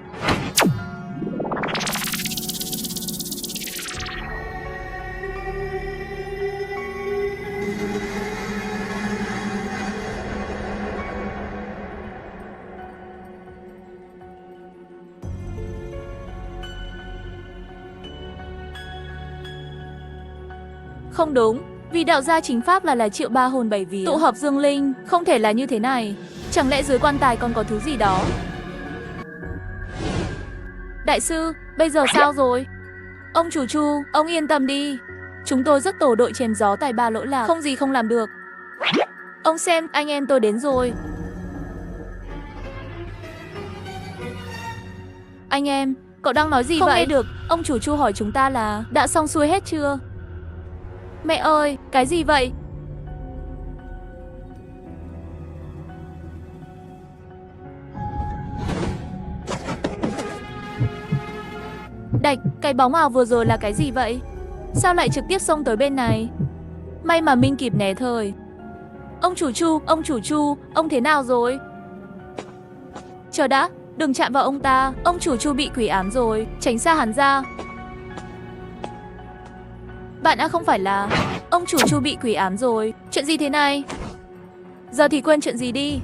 Không đúng, vì đạo gia chính pháp là triệu 3 hồn 7 vía. Tụ họp dương linh, không thể là như thế này. Chẳng lẽ dưới quan tài còn có thứ gì đó? Đại sư, bây giờ sao rồi? Ông chủ Chu, ông yên tâm đi. Chúng tôi rất tổ đội chém gió tài ba lỗi lạc, không gì không làm được. Ông xem, anh em tôi đến rồi. Anh em, cậu đang nói gì vậy? Không nghe được, ông chủ Chu hỏi chúng ta là đã xong xuôi hết chưa? Mẹ ơi, cái gì vậy? Đạch, cái bóng ảo vừa rồi là cái gì vậy? Sao lại trực tiếp xông tới bên này? May mà Minh kịp né thời. Ông chủ Chu, ông thế nào rồi? Chờ đã, đừng chạm vào ông ta, ông chủ Chu bị quỷ ám rồi, tránh xa hắn ra. Bạn đã không phải là... Ông chủ Chu bị quỷ ám rồi, chuyện gì thế này? Giờ thì quên chuyện gì đi.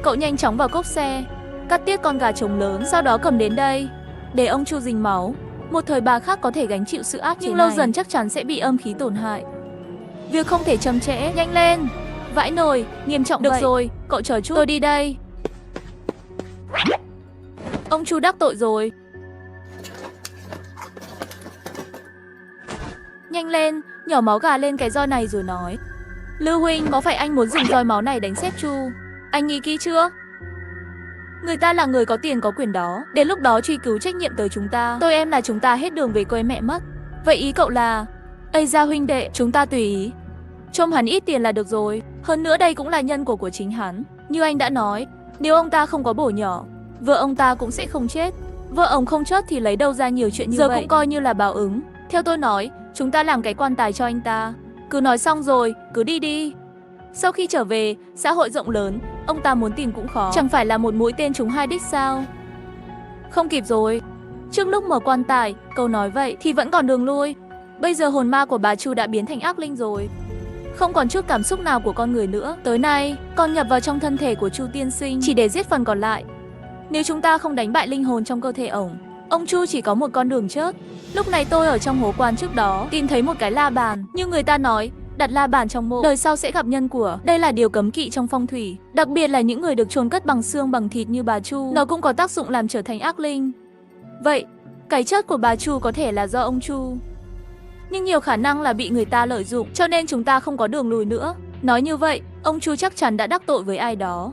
Cậu nhanh chóng vào cốp xe, cắt tiết con gà trống lớn, sau đó cầm đến đây, để ông Chu dính máu. Một thời bà khác có thể gánh chịu sự áp chế nhưng lâu dần chắc chắn sẽ bị âm khí tổn hại. Việc không thể chậm trễ, nhanh lên. Vãi nồi, nghiêm trọng được vậy. Được rồi, cậu chờ chút, tôi đi đây. Ông Chu đắc tội rồi. Nhanh lên, nhỏ máu gà lên cái roi này rồi nói. Lưu huynh, có phải anh muốn dùng roi máu này đánh sếp Chu? Anh nghĩ kỹ chưa? Người ta là người có tiền có quyền đó, đến lúc đó truy cứu trách nhiệm tới chúng ta. Tôi em là chúng ta hết đường về quê mẹ mất. Vậy ý cậu là... Ây da huynh đệ, chúng ta tùy ý. Trông hắn ít tiền là được rồi. Hơn nữa đây cũng là nhân của chính hắn. Như anh đã nói, nếu ông ta không có bổ nhỏ, vợ ông ta cũng sẽ không chết. Vợ ông không chết thì lấy đâu ra nhiều chuyện như vậy. Giờ cũng coi như là báo ứng. Theo tôi nói, chúng ta làm cái quan tài cho anh ta. Cứ nói xong rồi, cứ đi đi. Sau khi trở về, xã hội rộng lớn, ông ta muốn tìm cũng khó. Chẳng phải là một mũi tên trúng hai đích sao? Không kịp rồi. Trước lúc mở quan tài, câu nói vậy thì vẫn còn đường lui. Bây giờ hồn ma của bà Chu đã biến thành ác linh rồi, không còn chút cảm xúc nào của con người nữa. Tới nay, con nhập vào trong thân thể của Chu tiên sinh chỉ để giết phần còn lại. Nếu chúng ta không đánh bại linh hồn trong cơ thể ông Chu chỉ có một con đường chết. Lúc này tôi ở trong hố quan trước đó tìm thấy một cái la bàn. Như người ta nói, đặt la bàn trong mộ, đời sau sẽ gặp nhân của. Đây là điều cấm kỵ trong phong thủy, đặc biệt là những người được chôn cất bằng xương bằng thịt như bà Chu. Nó cũng có tác dụng làm trở thành ác linh. Vậy, cái chết của bà Chu có thể là do ông Chu, nhưng nhiều khả năng là bị người ta lợi dụng, cho nên chúng ta không có đường lùi nữa. Nói như vậy, ông Chu chắc chắn đã đắc tội với ai đó.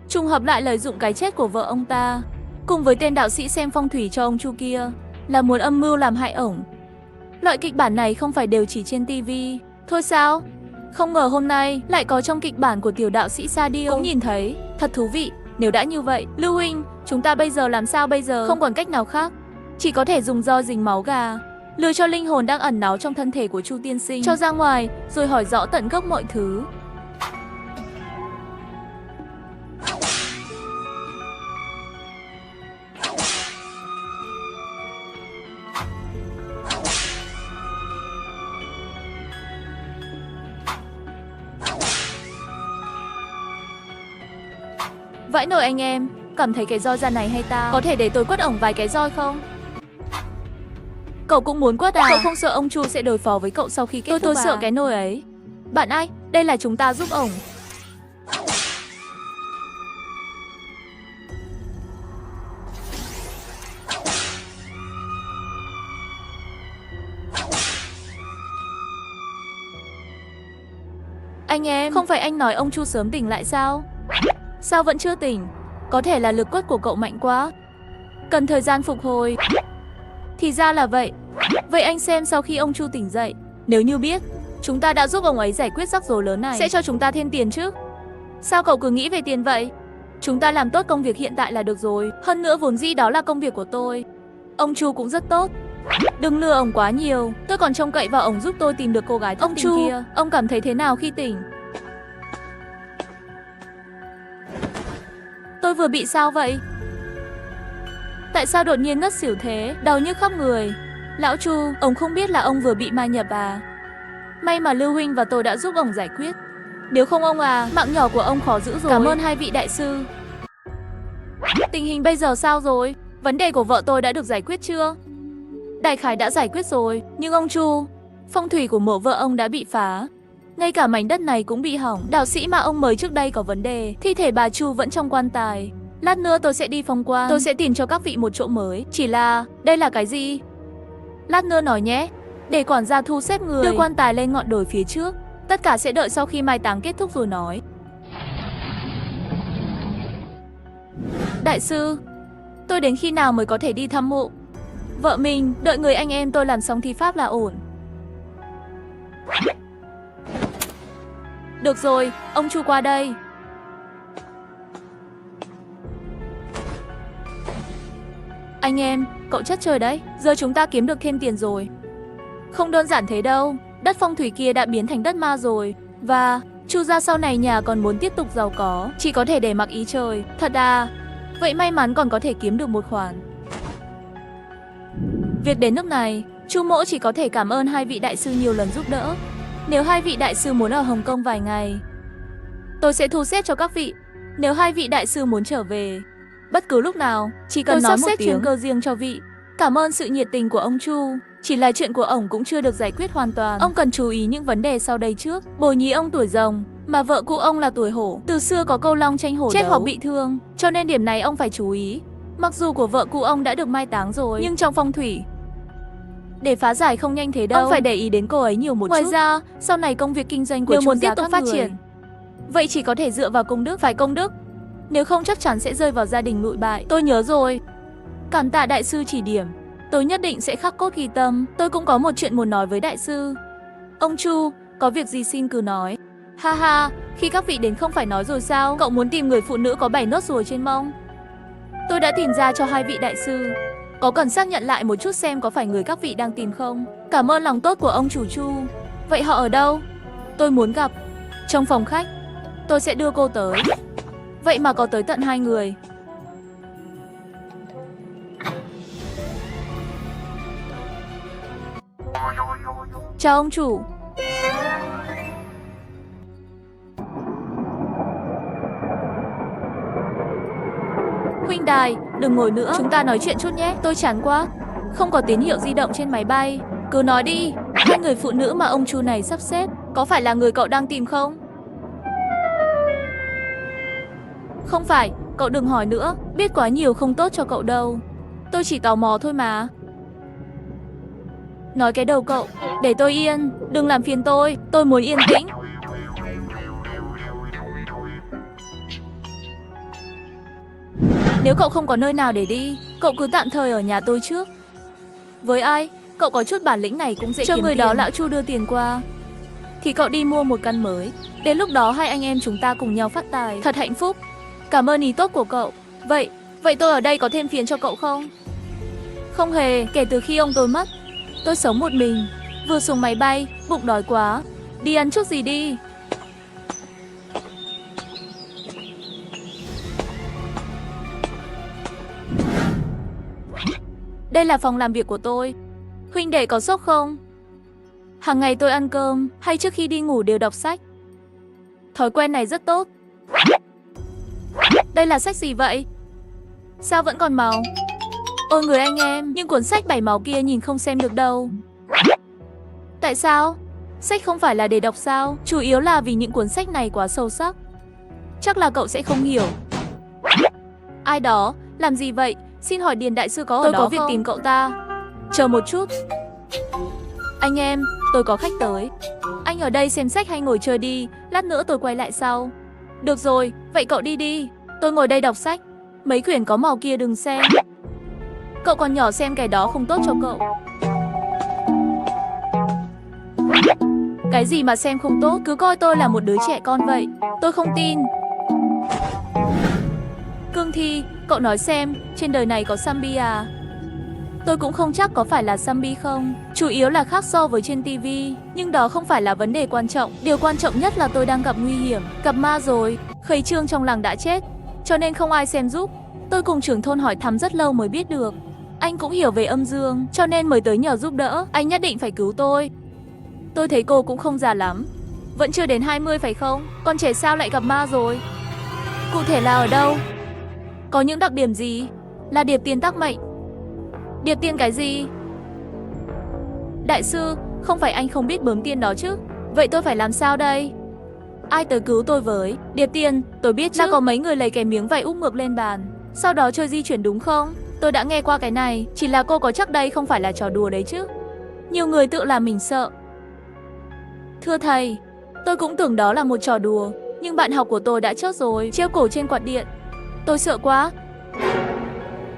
Trùng hợp lại lợi dụng cái chết của vợ ông ta, cùng với tên đạo sĩ xem phong thủy cho ông Chu kia, là muốn âm mưu làm hại ổng. Loại kịch bản này không phải đều chỉ trên tivi thôi sao? Không ngờ hôm nay lại có trong kịch bản của tiểu đạo sĩ Sa Diêu. Cũng nhìn thấy, thật thú vị. Nếu đã như vậy, Lưu huynh, chúng ta bây giờ làm sao bây giờ? Không còn cách nào khác, chỉ có thể dùng roi dính máu gà, lừa cho linh hồn đang ẩn náu trong thân thể của Chu tiên sinh cho ra ngoài, rồi hỏi rõ tận gốc mọi thứ. Vãi nồi anh em, cảm thấy cái roi ra này hay ta? Có thể để tôi quất ổng vài cái roi không? Cậu cũng muốn quất à? Cậu không sợ ông Chu sẽ đối phó với cậu sau khi kết thúc à? Tôi sợ cái nồi ấy. Bạn ai, đây là chúng ta giúp ổng. Anh em, không phải anh nói ông Chu sớm tỉnh lại sao? Sao vẫn chưa tỉnh? Có thể là lực quất của cậu mạnh quá, cần thời gian phục hồi. Thì ra là vậy. Vậy anh xem sau khi ông Chu tỉnh dậy, nếu như biết chúng ta đã giúp ông ấy giải quyết rắc rối lớn này, sẽ cho chúng ta thêm tiền chứ? Sao cậu cứ nghĩ về tiền vậy? Chúng ta làm tốt công việc hiện tại là được rồi. Hơn nữa vốn dĩ đó là công việc của tôi. Ông Chu cũng rất tốt, đừng lừa ông quá nhiều. Tôi còn trông cậy vào ông giúp tôi tìm được cô gái thất tình kia. Ông cảm thấy thế nào khi tỉnh? Tôi vừa bị sao vậy? Tại sao đột nhiên ngất xỉu thế? Đau nhức khắp người. Lão Chu, ông không biết là ông vừa bị ma nhập à? May mà Lưu huynh và tôi đã giúp ông giải quyết. Nếu không ông à, mạng nhỏ của ông khó giữ rồi. Cảm ơn hai vị đại sư. Tình hình bây giờ sao rồi? Vấn đề của vợ tôi đã được giải quyết chưa? Đại khái đã giải quyết rồi. Nhưng ông Chu, phong thủy của mộ vợ ông đã bị phá. Ngay cả mảnh đất này cũng bị hỏng. Đạo sĩ mà ông mời trước đây có vấn đề. Thi thể bà Chu vẫn trong quan tài. Lát nữa tôi sẽ đi phong quan. Tôi sẽ tìm cho các vị một chỗ mới. Chỉ là, đây là cái gì? Lát nữa nói nhé. Để quản gia thu xếp người đưa quan tài lên ngọn đồi phía trước. Tất cả sẽ đợi sau khi mai táng kết thúc rồi nói. Đại sư, tôi đến khi nào mới có thể đi thăm mộ vợ mình? Đợi người anh em tôi làm xong thi pháp là ổn. Được rồi, ông Chu qua đây. Anh em, cậu chất trời đấy. Giờ chúng ta kiếm được thêm tiền rồi. Không đơn giản thế đâu. Đất phong thủy kia đã biến thành đất ma rồi. Và Chu gia sau này nhà còn muốn tiếp tục giàu có, chỉ có thể để mặc ý trời. Thật à? Vậy may mắn còn có thể kiếm được một khoản. Việc đến nước này, Chu mỗ chỉ có thể cảm ơn hai vị đại sư nhiều lần giúp đỡ. Nếu hai vị đại sư muốn ở Hồng Kông vài ngày, tôi sẽ thu xếp cho các vị. Nếu hai vị đại sư muốn trở về bất cứ lúc nào, chỉ cần nói một tiếng, chuyên cơ riêng cho vị. Cảm ơn sự nhiệt tình của ông Chu. Chỉ là chuyện của ổng cũng chưa được giải quyết hoàn toàn. Ông cần chú ý những vấn đề sau đây trước. Bồi nhí ông tuổi rồng, mà vợ cũ ông là tuổi hổ. Từ xưa có câu long tranh hổ chết đấu hoặc bị thương, cho nên điểm này ông phải chú ý. Mặc dù của vợ cũ ông đã được mai táng rồi, nhưng trong phong thủy, để phá giải không nhanh thế đâu. Ông phải để ý đến cô ấy nhiều một chút. Ngoài ra, sau này công việc kinh doanh của Chu muốn tiếp tục phát triển, vậy chỉ có thể dựa vào công đức, phải công đức. Nếu không chắc chắn sẽ rơi vào gia đình lụi bại. Tôi nhớ rồi. Cảm tạ đại sư chỉ điểm. Tôi nhất định sẽ khắc cốt ghi tâm. Tôi cũng có một chuyện muốn nói với đại sư. Ông Chu, có việc gì xin cứ nói. Ha ha, khi các vị đến không phải nói rồi sao? Cậu muốn tìm người phụ nữ có 7 nốt ruồi trên mông. Tôi đã tìm ra cho hai vị đại sư. Có cần xác nhận lại một chút xem có phải người các vị đang tìm không? Cảm ơn lòng tốt của ông chủ Chu. Vậy họ ở đâu? Tôi muốn gặp. Trong phòng khách. Tôi sẽ đưa cô tới. Vậy mà có tới tận 2 người. Chào ông chủ. Huynh đài, đừng ngồi nữa, chúng ta nói chuyện chút nhé. Tôi chán quá. Không có tín hiệu di động trên máy bay. Cứ nói đi. Hai người phụ nữ mà ông Chu này sắp xếp, có phải là người cậu đang tìm không? Không phải, cậu đừng hỏi nữa. Biết quá nhiều không tốt cho cậu đâu. Tôi chỉ tò mò thôi mà. Nói cái đầu cậu. Để tôi yên, đừng làm phiền tôi muốn yên tĩnh. Nếu cậu không có nơi nào để đi, cậu cứ tạm thời ở nhà tôi trước. Với ai, cậu có chút bản lĩnh này cũng dễ kiếm tiền. Cho người đó lão Chu đưa tiền qua, thì cậu đi mua một căn mới. Đến lúc đó hai anh em chúng ta cùng nhau phát tài. Thật hạnh phúc. Cảm ơn ý tốt của cậu. Vậy tôi ở đây có thêm phiền cho cậu không? Không hề, kể từ khi ông tôi mất, tôi sống một mình. Vừa xuống máy bay, bụng đói quá. Đi ăn chút gì đi. Đây là phòng làm việc của tôi. Huynh đệ có sốc không? Hàng ngày tôi ăn cơm hay trước khi đi ngủ đều đọc sách. Thói quen này rất tốt. Đây là sách gì vậy? Sao vẫn còn màu? Ôi người anh em, nhưng cuốn sách 7 màu kia nhìn không xem được đâu. Tại sao? Sách không phải là để đọc sao? Chủ yếu là vì những cuốn sách này quá sâu sắc. Chắc là cậu sẽ không hiểu. Ai đó? Làm gì vậy? Xin hỏi Điền đại sư có ở đó không? Tôi có việc tìm cậu ta. Chờ một chút. Anh em, tôi có khách tới. Anh ở đây xem sách hay ngồi chơi đi. Lát nữa tôi quay lại sau. Được rồi, vậy cậu đi đi. Tôi ngồi đây đọc sách. Mấy quyển có màu kia đừng xem. Cậu còn nhỏ xem cái đó không tốt cho cậu. Cái gì mà xem không tốt? Cứ coi tôi là một đứa trẻ con vậy. Tôi không tin. Cương Thi, cậu nói xem, trên đời này có Sambi à? Tôi cũng không chắc có phải là Sambi không. Chủ yếu là khác so với trên tivi. Nhưng đó không phải là vấn đề quan trọng. Điều quan trọng nhất là tôi đang gặp nguy hiểm. Gặp ma rồi. Khầy Trương trong làng đã chết, cho nên không ai xem giúp. Tôi cùng trưởng thôn hỏi thăm rất lâu mới biết được. Anh cũng hiểu về âm dương, cho nên mới tới nhờ giúp đỡ. Anh nhất định phải cứu tôi. Tôi thấy cô cũng không già lắm. Vẫn chưa đến 20 phải không? Con trẻ sao lại gặp ma rồi? Cụ thể là ở đâu? Có những đặc điểm gì? Là điệp tiên tác mệnh. Điệp tiên cái gì? Đại sư, không phải anh không biết bướm tiên đó chứ? Vậy tôi phải làm sao đây? Ai tới cứu tôi với? Điệp tiên, tôi biết chứ. Là có mấy người lấy cái miếng vải úp ngược lên bàn, sau đó chơi di chuyển đúng không? Tôi đã nghe qua cái này. Chỉ là cô có chắc đây không phải là trò đùa đấy chứ? Nhiều người tự làm mình sợ. Thưa thầy, tôi cũng tưởng đó là một trò đùa, nhưng bạn học của tôi đã chết rồi, treo cổ trên quạt điện. Tôi sợ quá.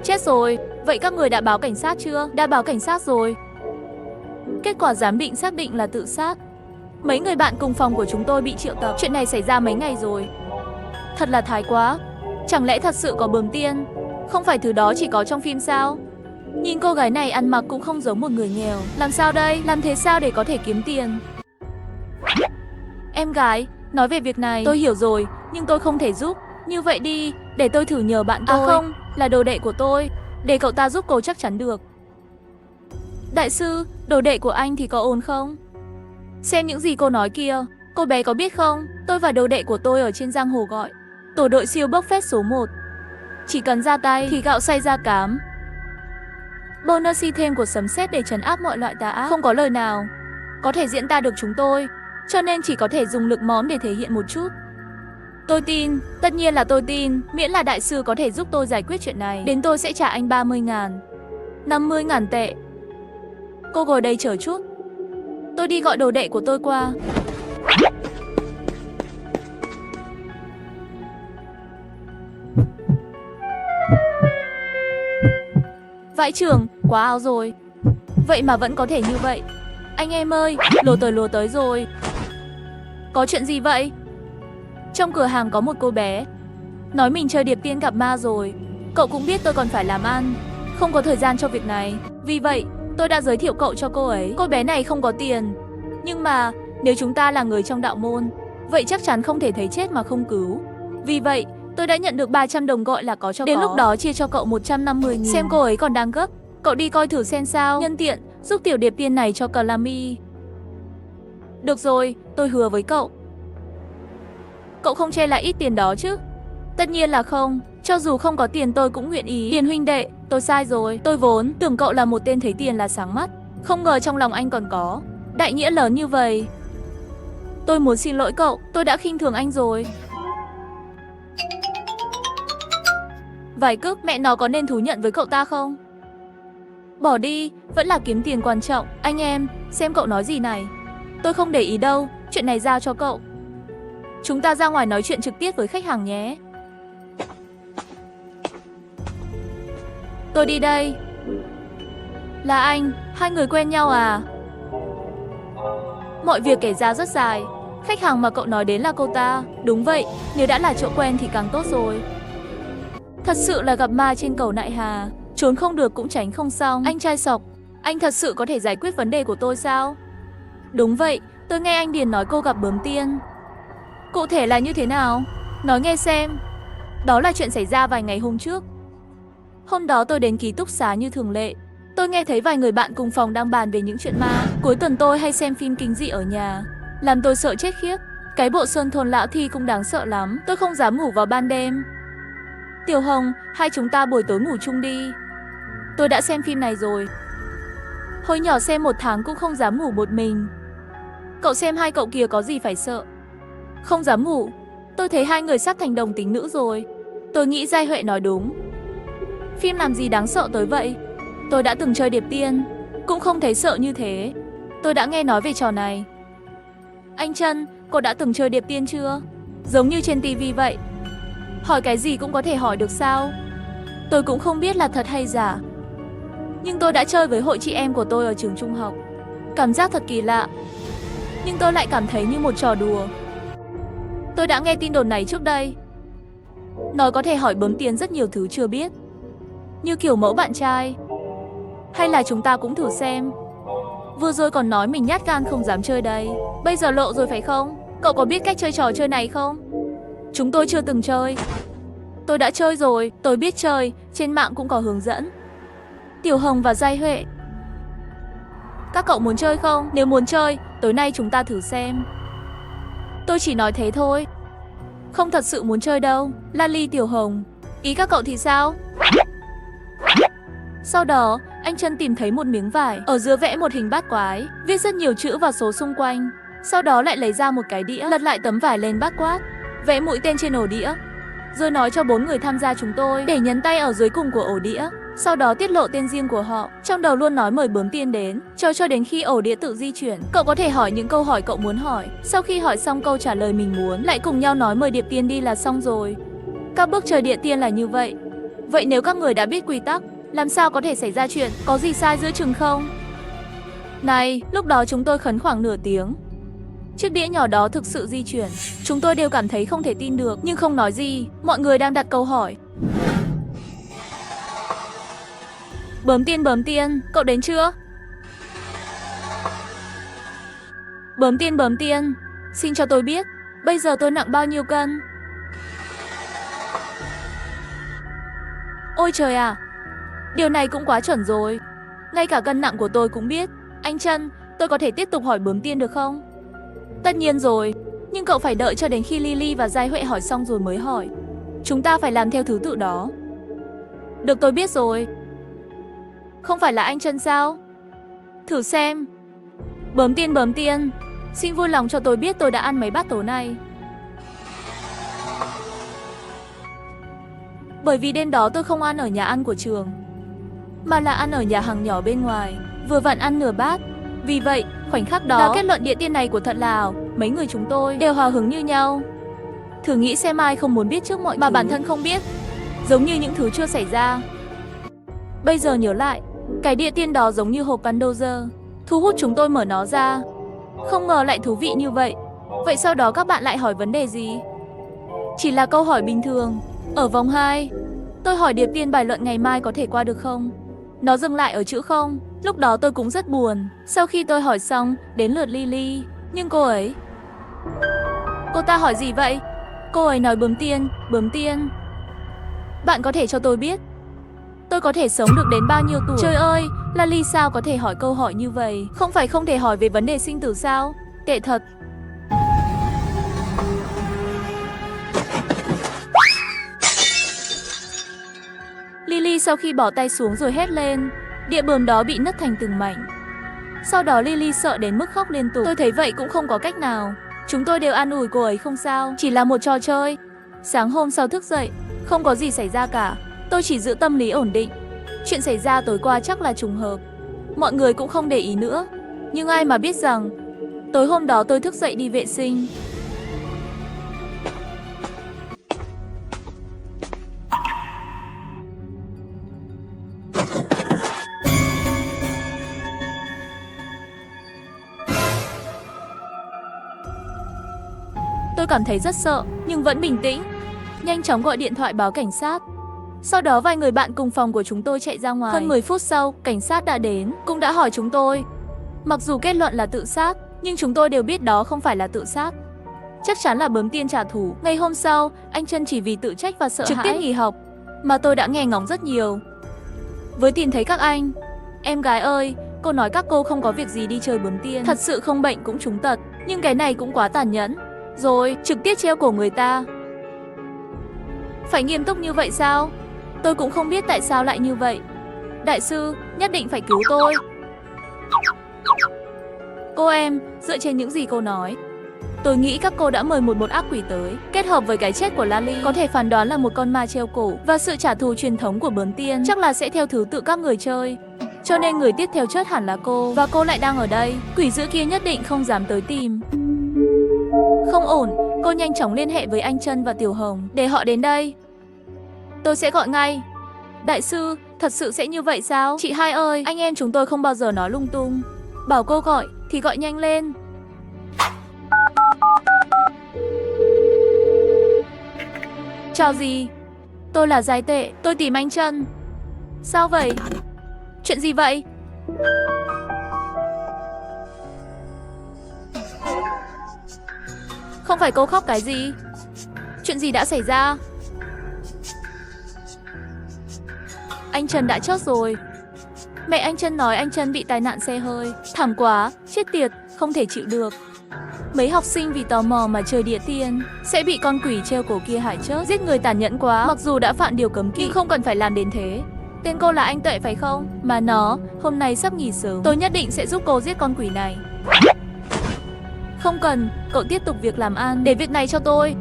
Chết rồi, vậy các người đã báo cảnh sát chưa? Đã báo cảnh sát rồi. Kết quả giám định xác định là tự sát. Mấy người bạn cùng phòng của chúng tôi bị triệu tập. Chuyện này xảy ra mấy ngày rồi. Thật là thái quá. Chẳng lẽ thật sự có bướm tiên? Không phải thứ đó chỉ có trong phim sao? Nhìn cô gái này ăn mặc cũng không giống một người nghèo. Làm sao đây? Làm thế sao để có thể kiếm tiền? Em gái, nói về việc này tôi hiểu rồi, nhưng tôi không thể giúp. Như vậy đi, để tôi thử nhờ bạn tôi. À không, là đồ đệ của tôi. Để cậu ta giúp cô chắc chắn được. Đại sư, đồ đệ của anh thì có ổn không? Xem những gì cô nói kia, cô bé có biết không? Tôi và đồ đệ của tôi ở trên giang hồ gọi tổ đội siêu bốc phét số 1. Chỉ cần ra tay thì gạo xay ra cám. Bonus thêm của sấm sét để trấn áp mọi loại tà ác. Không có lời nào có thể diễn tả được chúng tôi, cho nên chỉ có thể dùng lực móm để thể hiện một chút. Tôi tin, tất nhiên là tôi tin, miễn là đại sư có thể giúp tôi giải quyết chuyện này. Đến tôi sẽ trả anh 30.000, 50.000 tệ. Cô ngồi đây chờ chút. Tôi đi gọi đồ đệ của tôi qua. Vãi trưởng, quá áo rồi. Vậy mà vẫn có thể như vậy. Anh em ơi, lùa tới rồi. Có chuyện gì vậy? Trong cửa hàng có một cô bé nói mình chơi điệp tiên gặp ma rồi. Cậu cũng biết tôi còn phải làm ăn, không có thời gian cho việc này. Vì vậy, tôi đã giới thiệu cậu cho cô ấy. Cô bé này không có tiền, nhưng mà nếu chúng ta là người trong đạo môn, vậy chắc chắn không thể thấy chết mà không cứu. Vì vậy, tôi đã nhận được 300 đồng gọi là có cho có. Đến lúc đó chia cho cậu 150.000. Xem cô ấy còn đang gấp. Cậu đi coi thử xem sao. Nhân tiện, giúp tiểu điệp tiên này cho Clamy. Được rồi, tôi hứa với cậu. Cậu không chê lại ít tiền đó chứ? Tất nhiên là không. Cho dù không có tiền tôi cũng nguyện ý. Tiền huynh đệ, tôi sai rồi. Tôi vốn tưởng cậu là một tên thấy tiền là sáng mắt. Không ngờ trong lòng anh còn có đại nghĩa lớn như vậy. Tôi muốn xin lỗi cậu, tôi đã khinh thường anh rồi. Vài cước, mẹ nó có nên thú nhận với cậu ta không? Bỏ đi, vẫn là kiếm tiền quan trọng. Anh em, xem cậu nói gì này. Tôi không để ý đâu, chuyện này giao cho cậu. Chúng ta ra ngoài nói chuyện trực tiếp với khách hàng nhé. Tôi đi đây. Là anh, hai người quen nhau à? Mọi việc kể ra rất dài. Khách hàng mà cậu nói đến là cô ta. Đúng vậy, nếu đã là chỗ quen thì càng tốt rồi. Thật sự là gặp ma trên cầu Nại Hà, trốn không được cũng tránh không xong. Anh trai Sọc, anh thật sự có thể giải quyết vấn đề của tôi sao? Đúng vậy, tôi nghe anh Điền nói cô gặp bướm tiên. Cụ thể là như thế nào? Nói nghe xem. Đó là chuyện xảy ra vài ngày hôm trước. Hôm đó tôi đến ký túc xá như thường lệ. Tôi nghe thấy vài người bạn cùng phòng đang bàn về những chuyện ma. Cuối tuần tôi hay xem phim kinh dị ở nhà, làm tôi sợ chết khiếp. Cái bộ Sơn Thôn Lão Thi cũng đáng sợ lắm. Tôi không dám ngủ vào ban đêm. Tiểu Hồng, hai chúng ta buổi tối ngủ chung đi. Tôi đã xem phim này rồi. Hồi nhỏ xem 1 tháng cũng không dám ngủ một mình. Cậu xem hai cậu kia có gì phải sợ? Không dám ngủ. Tôi thấy hai người sắp thành đồng tính nữ rồi. Tôi nghĩ Giai Huệ nói đúng. Phim làm gì đáng sợ tới vậy? Tôi đã từng chơi điệp tiên, cũng không thấy sợ như thế. Tôi đã nghe nói về trò này. Anh Trân, cô đã từng chơi điệp tiên chưa? Giống như trên tivi vậy. Hỏi cái gì cũng có thể hỏi được sao? Tôi cũng không biết là thật hay giả. Nhưng tôi đã chơi với hội chị em của tôi ở trường trung học. Cảm giác thật kỳ lạ. Nhưng tôi lại cảm thấy như một trò đùa. Tôi đã nghe tin đồn này trước đây. Nói có thể hỏi bướm tiền rất nhiều thứ chưa biết, như kiểu mẫu bạn trai. Hay là chúng ta cũng thử xem. Vừa rồi còn nói mình nhát gan không dám chơi đây. Bây giờ lộ rồi phải không? Cậu có biết cách chơi trò chơi này không? Chúng tôi chưa từng chơi. Tôi đã chơi rồi, tôi biết chơi, trên mạng cũng có hướng dẫn. Tiểu Hồng và Giai Huệ, các cậu muốn chơi không? Nếu muốn chơi, tối nay chúng ta thử xem. Tôi chỉ nói thế thôi, không thật sự muốn chơi đâu. Lali, Tiểu Hồng, ý các cậu thì sao? Sau đó, anh Trân tìm thấy một miếng vải, ở giữa vẽ một hình bát quái, viết rất nhiều chữ và số xung quanh. Sau đó lại lấy ra một cái đĩa, lật lại tấm vải lên bát quát, vẽ mũi tên trên ổ đĩa, rồi nói cho 4 người tham gia chúng tôi để nhấn tay ở dưới cùng của ổ đĩa. sau đó tiết lộ tên riêng của họ, trong đầu luôn nói mời bướm tiên đến, cho đến khi ổ đĩa tự di chuyển. Cậu có thể hỏi những câu hỏi cậu muốn hỏi, sau khi hỏi xong câu trả lời mình muốn, lại cùng nhau nói mời điệp tiên đi là xong rồi. Các bước chơi địa tiên là như vậy. Vậy nếu các người đã biết quy tắc, làm sao có thể xảy ra chuyện, có gì sai giữa chừng không? Này, lúc đó chúng tôi khấn khoảng nửa tiếng. Chiếc đĩa nhỏ đó thực sự di chuyển. Chúng tôi đều cảm thấy không thể tin được, nhưng không nói gì. Mọi người đang đặt câu hỏi. Bướm tiên, cậu đến chưa? Bướm tiên, xin cho tôi biết, bây giờ tôi nặng bao nhiêu cân? Ôi trời à, điều này cũng quá chuẩn rồi. Ngay cả cân nặng của tôi cũng biết. Anh Trân, tôi có thể tiếp tục hỏi bướm tiên được không? Tất nhiên rồi, nhưng cậu phải đợi cho đến khi Lily và Giai Huệ hỏi xong rồi mới hỏi. Chúng ta phải làm theo thứ tự đó. Được, tôi biết rồi. Không phải là anh Trân sao? Thử xem. Bướm tiên, xin vui lòng cho tôi biết tôi đã ăn mấy bát tối nay. Bởi vì đêm đó tôi không ăn ở nhà ăn của trường, mà là ăn ở nhà hàng nhỏ bên ngoài, vừa vặn ăn nửa bát. Vì vậy, khoảnh khắc đó, kết luận địa tiên này của thật là ảo. Mấy người chúng tôi đều hào hứng như nhau. Thử nghĩ xem ai không muốn biết trước mọi thứ mà bản thân không biết, giống như những thứ chưa xảy ra. Bây giờ nhớ lại, cái địa tiên đó giống như hộp Pandora, thu hút chúng tôi mở nó ra. Không ngờ lại thú vị như vậy. Vậy sau đó các bạn lại hỏi vấn đề gì? Chỉ là câu hỏi bình thường. Ở vòng 2, tôi hỏi điệp tiên bài luận ngày mai có thể qua được không? Nó dừng lại ở chữ không. Lúc đó tôi cũng rất buồn. Sau khi tôi hỏi xong, đến lượt Lily. Nhưng cô ấy... Cô ta hỏi gì vậy? Cô ấy nói bướm tiên. Bạn có thể cho tôi biết tôi có thể sống được đến bao nhiêu tuổi? Trời ơi, Lily sao có thể hỏi câu hỏi như vậy? Không phải không thể hỏi về vấn đề sinh tử sao? Tệ thật. Lily sau khi bỏ tay xuống rồi hét lên. Địa bướm đó bị nứt thành từng mảnh. Sau đó Lily sợ đến mức khóc liên tục. Tôi thấy vậy cũng không có cách nào. Chúng tôi đều an ủi cô ấy không sao, chỉ là một trò chơi. Sáng hôm sau thức dậy, không có gì xảy ra cả. Tôi chỉ giữ tâm lý ổn định. Chuyện xảy ra tối qua chắc là trùng hợp. Mọi người cũng không để ý nữa. Nhưng ai mà biết rằng tối hôm đó tôi thức dậy đi vệ sinh. Tôi cảm thấy rất sợ, nhưng vẫn bình tĩnh. Nhanh chóng gọi điện thoại báo cảnh sát. Sau đó vài người bạn cùng phòng của chúng tôi chạy ra ngoài. Hơn 10 phút sau, cảnh sát đã đến, cũng đã hỏi chúng tôi. Mặc dù kết luận là tự sát, nhưng chúng tôi đều biết đó không phải là tự sát. Chắc chắn là bướm tiên trả thù. Ngày hôm sau, anh Trân chỉ vì tự trách và sợ hãi trực tiếp nghỉ học, mà tôi đã nghe ngóng rất nhiều. Với tìm thấy các anh. Em gái ơi, cô nói các cô không có việc gì đi chơi bướm tiên. Thật sự không bệnh cũng trúng tật, nhưng cái này cũng quá tàn nhẫn. Rồi, trực tiếp treo cổ người ta. Phải nghiêm túc như vậy sao? Tôi cũng không biết tại sao lại như vậy. Đại sư, nhất định phải cứu tôi. Cô em, dựa trên những gì cô nói, tôi nghĩ các cô đã mời một ác quỷ tới. Kết hợp với cái chết của Lily, có thể phán đoán là một con ma treo cổ. Và sự trả thù truyền thống của bướm tiên chắc là sẽ theo thứ tự các người chơi. Cho nên người tiếp theo chết hẳn là cô. Và cô lại đang ở đây. Quỷ dữ kia nhất định không dám tới tìm. Không ổn, cô nhanh chóng liên hệ với anh Trân và Tiểu Hồng để họ đến đây. Tôi sẽ gọi ngay. Đại sư, thật sự sẽ như vậy sao? Chị hai ơi, anh em chúng tôi không bao giờ nói lung tung. Bảo cô gọi thì gọi nhanh lên. Chào gì? Tôi là Giai Tệ, tôi tìm anh Trân. Sao vậy? Chuyện gì vậy? Không phải cô khóc cái gì? Chuyện gì đã xảy ra? Anh Trần đã chết rồi. Mẹ anh Trân nói anh Trân bị tai nạn xe hơi. Thảm quá, chết tiệt, không thể chịu được. Mấy học sinh vì tò mò mà chơi địa tiên sẽ bị con quỷ treo cổ kia hại chết. Giết người tàn nhẫn quá. Mặc dù đã phạm điều cấm kỵ nhưng không cần phải làm đến thế. Tên cô là anh Tuệ phải không? Mà nó, hôm nay sắp nghỉ sớm. Tôi nhất định sẽ giúp cô giết con quỷ này. Không cần, cậu tiếp tục việc làm ăn. Để việc này cho tôi.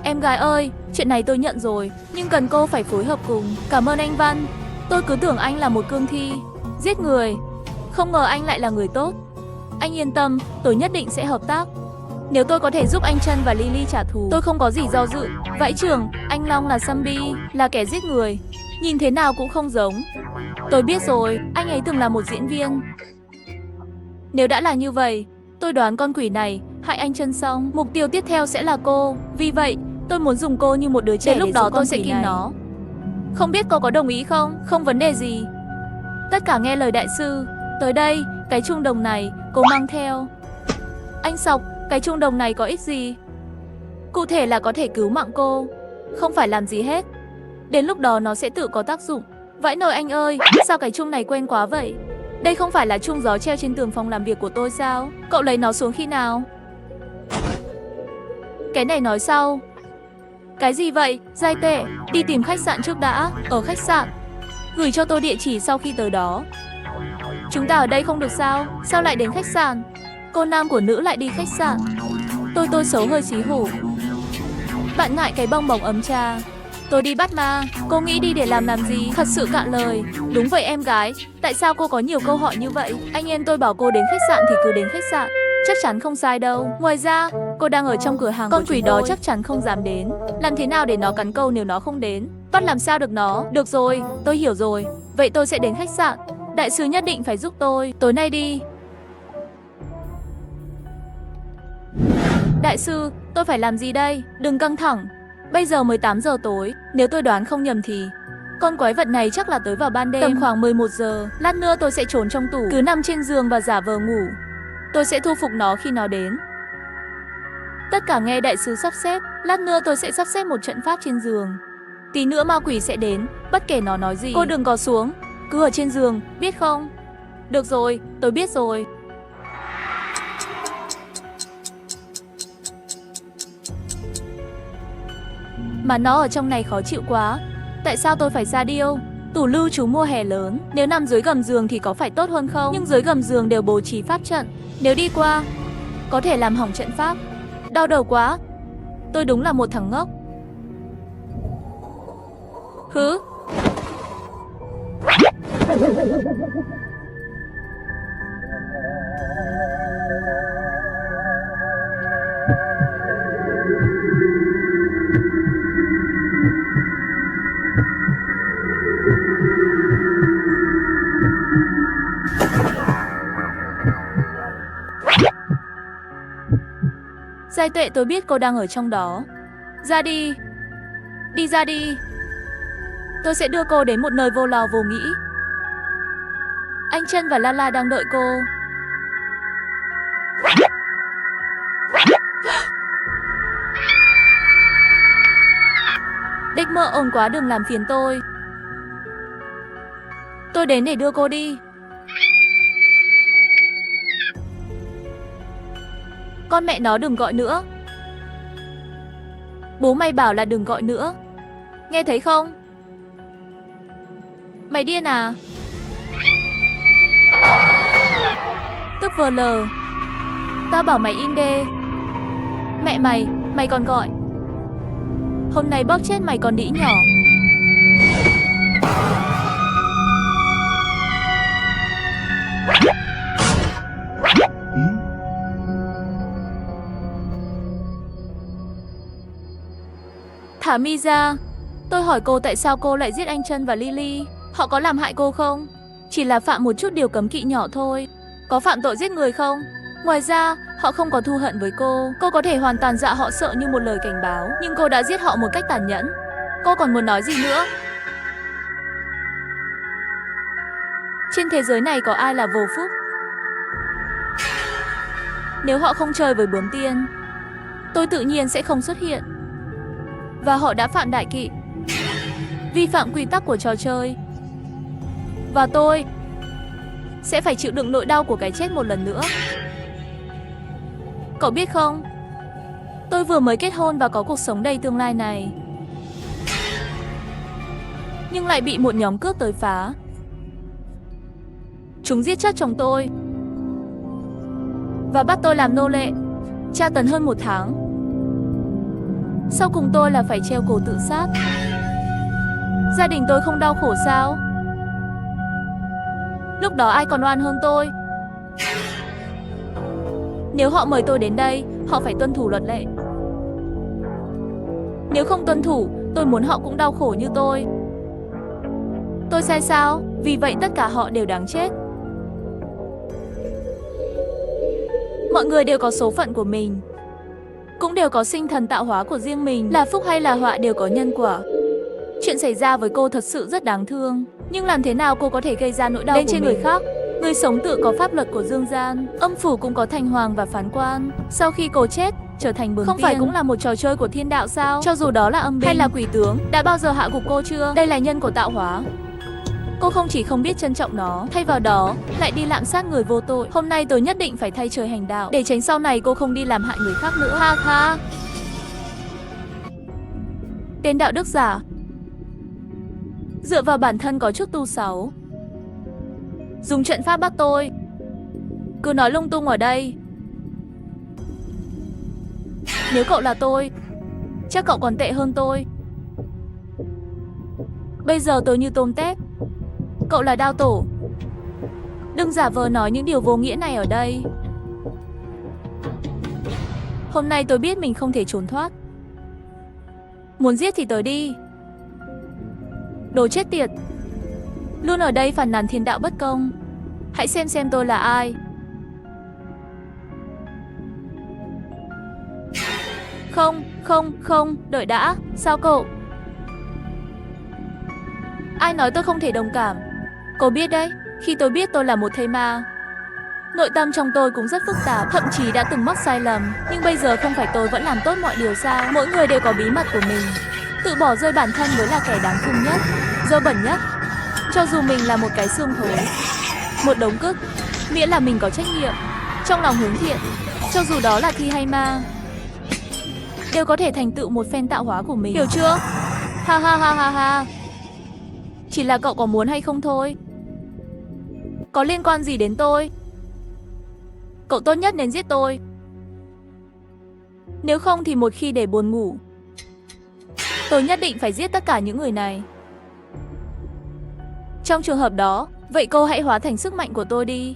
Em gái ơi, Chuyện này tôi nhận rồi, nhưng cần cô phải phối hợp cùng. Cảm ơn anh Văn. Tôi cứ tưởng anh là một cương thi, giết người. Không ngờ anh lại là người tốt. Anh yên tâm, tôi nhất định sẽ hợp tác. Nếu tôi có thể giúp anh Trân và Lily trả thù, tôi không có gì do dự. Vãi trưởng, anh Long là zombie, là kẻ giết người. Nhìn thế nào cũng không giống. Tôi biết rồi, anh ấy từng là một diễn viên. Nếu đã là như vậy, tôi đoán con quỷ này hại anh Trân xong, mục tiêu tiếp theo sẽ là cô. Vì vậy, tôi muốn dùng cô như một đứa trẻ. Đến lúc đó tôi sẽ kìm nó. Không biết cô có đồng ý không? Không vấn đề gì. Tất cả nghe lời đại sư. Tới đây, cái chuông đồng này cô mang theo. Anh Sọc, cái chuông đồng này có ích gì? Cụ thể là có thể cứu mạng cô, không phải làm gì hết. Đến lúc đó nó sẽ tự có tác dụng. Vãi nồi anh ơi, sao cái chuông này quen quá vậy? Đây không phải là chuông gió treo trên tường phòng làm việc của tôi sao? Cậu lấy nó xuống khi nào? Cái này nói sau. Cái gì vậy? Giai Tệ, đi tìm khách sạn trước đã. Ở khách sạn. Gửi cho tôi địa chỉ sau khi tới đó. Chúng ta ở đây không được sao? Sao lại đến khách sạn? Cô nam của nữ lại đi khách sạn. Tôi xấu hơi xí hổ. Bạn ngại cái bong bóng ấm trà. Tôi đi bắt ma. Cô nghĩ đi để làm gì? Thật sự cạn lời. Đúng vậy em gái. Tại sao cô có nhiều câu hỏi như vậy? Anh em tôi bảo cô đến khách sạn thì cứ đến khách sạn. Chắc chắn không sai đâu. Ngoài ra, cô đang ở trong cửa hàng. Con quỷ đó chắc chắn không dám đến. Làm thế nào để nó cắn câu nếu nó không đến? Bắt làm sao được nó? Được rồi, tôi hiểu rồi. Vậy tôi sẽ đến khách sạn. Đại sư nhất định phải giúp tôi. Tối nay đi. Đại sư, tôi phải làm gì đây? Đừng căng thẳng. Bây giờ mới 8 giờ tối. Nếu tôi đoán không nhầm thì con quái vật này chắc là tới vào ban đêm. Tầm khoảng 11 giờ. Lát nữa tôi sẽ trốn trong tủ, cứ nằm trên giường và giả vờ ngủ. Tôi sẽ thu phục nó khi nó đến. Tất cả nghe đại sứ sắp xếp. Lát nữa tôi sẽ sắp xếp một trận pháp trên giường. Tí nữa ma quỷ sẽ đến, bất kể nó nói gì. Cô đừng có xuống, cứ ở trên giường, biết không? Được rồi, tôi biết rồi. Mà nó ở trong này khó chịu quá. Tại sao tôi phải ra điêu? Tủ lưu trú mùa hè lớn. Nếu nằm dưới gầm giường thì có phải tốt hơn không? Nhưng dưới gầm giường đều bố trí pháp trận. Nếu đi qua, có thể làm hỏng trận pháp. Đau đầu quá. Tôi đúng là một thằng ngốc. Hứ. Giai Tuệ, tôi biết cô đang ở trong đó. Ra đi. Đi ra đi. Tôi sẽ đưa cô đến một nơi vô lo vô nghĩ. Anh Trân và Lala đang đợi cô. Đếch mơ ồn quá, đừng làm phiền tôi. Tôi đến để đưa cô đi. Con mẹ nó đừng gọi nữa. Bố mày bảo là đừng gọi nữa. Nghe thấy không? Mày điên à? Tức vờ lờ. Tao bảo mày im đê. Mẹ mày, mày còn gọi. Hôm nay bóp chết mày còn đĩ nhỏ. Thả mi ra. Tôi hỏi cô tại sao cô lại giết anh Trân và Lily. Họ có làm hại cô không? Chỉ là phạm một chút điều cấm kỵ nhỏ thôi. Có phạm tội giết người không? Ngoài ra, họ không có thù hận với cô. Cô có thể hoàn toàn dọa họ sợ như một lời cảnh báo. Nhưng cô đã giết họ một cách tàn nhẫn. Cô còn muốn nói gì nữa? Trên thế giới này có ai là vô phúc? Nếu họ không chơi với bướm tiên, tôi tự nhiên sẽ không xuất hiện. Và họ đã phạm đại kỵ, vi phạm quy tắc của trò chơi. Và tôi sẽ phải chịu đựng nỗi đau của cái chết một lần nữa. Cậu biết không, tôi vừa mới kết hôn và có cuộc sống đầy tương lai này, nhưng lại bị một nhóm cướp tới phá. Chúng giết chết chồng tôi và bắt tôi làm nô lệ, tra tấn hơn 1 tháng. Sau cùng tôi là phải treo cổ tự sát. Gia đình tôi không đau khổ sao? Lúc đó ai còn oan hơn tôi? Nếu họ mời tôi đến đây, họ phải tuân thủ luật lệ. Nếu không tuân thủ, tôi muốn họ cũng đau khổ như tôi. Tôi sai sao? Vì vậy tất cả họ đều đáng chết. Mọi người đều có số phận của mình, cũng đều có sinh thần tạo hóa của riêng mình. Là phúc hay là họa đều có nhân quả. Chuyện xảy ra với cô thật sự rất đáng thương. Nhưng làm thế nào cô có thể gây ra nỗi đau lên trên người khác? Người sống tự có pháp luật của dương gian, âm phủ cũng có thành hoàng và phán quan. Sau khi cô chết, trở thành bướm tiên, không phải cũng là một trò chơi của thiên đạo sao? Cho dù đó là âm binh hay là quỷ tướng, đã bao giờ hạ gục cô chưa? Đây là nhân của tạo hóa. Cô không chỉ không biết trân trọng nó, thay vào đó lại đi lạm sát người vô tội. Hôm nay tôi nhất định phải thay trời hành đạo, để tránh sau này cô không đi làm hại người khác nữa. Ha ha. Tên đạo đức giả, dựa vào bản thân có chút tu sáu, dùng trận pháp bắt tôi. Cứ nói lung tung ở đây. Nếu cậu là tôi, chắc cậu còn tệ hơn tôi. Bây giờ tôi như tôm tép, cậu là đao tổ. Đừng giả vờ nói những điều vô nghĩa này ở đây. Hôm nay tôi biết mình không thể trốn thoát. Muốn giết thì tới đi. Đồ chết tiệt, luôn ở đây phàn nàn thiên đạo bất công. Hãy xem tôi là ai. Không, đợi đã. Sao cậu? Ai nói tôi không thể đồng cảm? Cô biết đấy, khi tôi biết tôi là một thây ma, nội tâm trong tôi cũng rất phức tạp, thậm chí đã từng mắc sai lầm. Nhưng bây giờ không phải tôi vẫn làm tốt mọi điều sao? Mỗi người đều có bí mật của mình. Tự bỏ rơi bản thân mới là kẻ đáng thương nhất, dơ bẩn nhất. Cho dù mình là một cái xương thối, một đống cứt, miễn là mình có trách nhiệm, trong lòng hướng thiện, cho dù đó là thi hay ma, đều có thể thành tựu một phen tạo hóa của mình. Hiểu chưa? Ha ha ha ha ha. Chỉ là cậu có muốn hay không thôi. Có liên quan gì đến tôi? Cậu tốt nhất nên giết tôi. Nếu không thì một khi để buồn ngủ, tôi nhất định phải giết tất cả những người này. Trong trường hợp đó, vậy cô hãy hóa thành sức mạnh của tôi đi.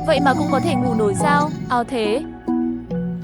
Vậy mà cũng có thể ngủ nổi sao? Ao thế.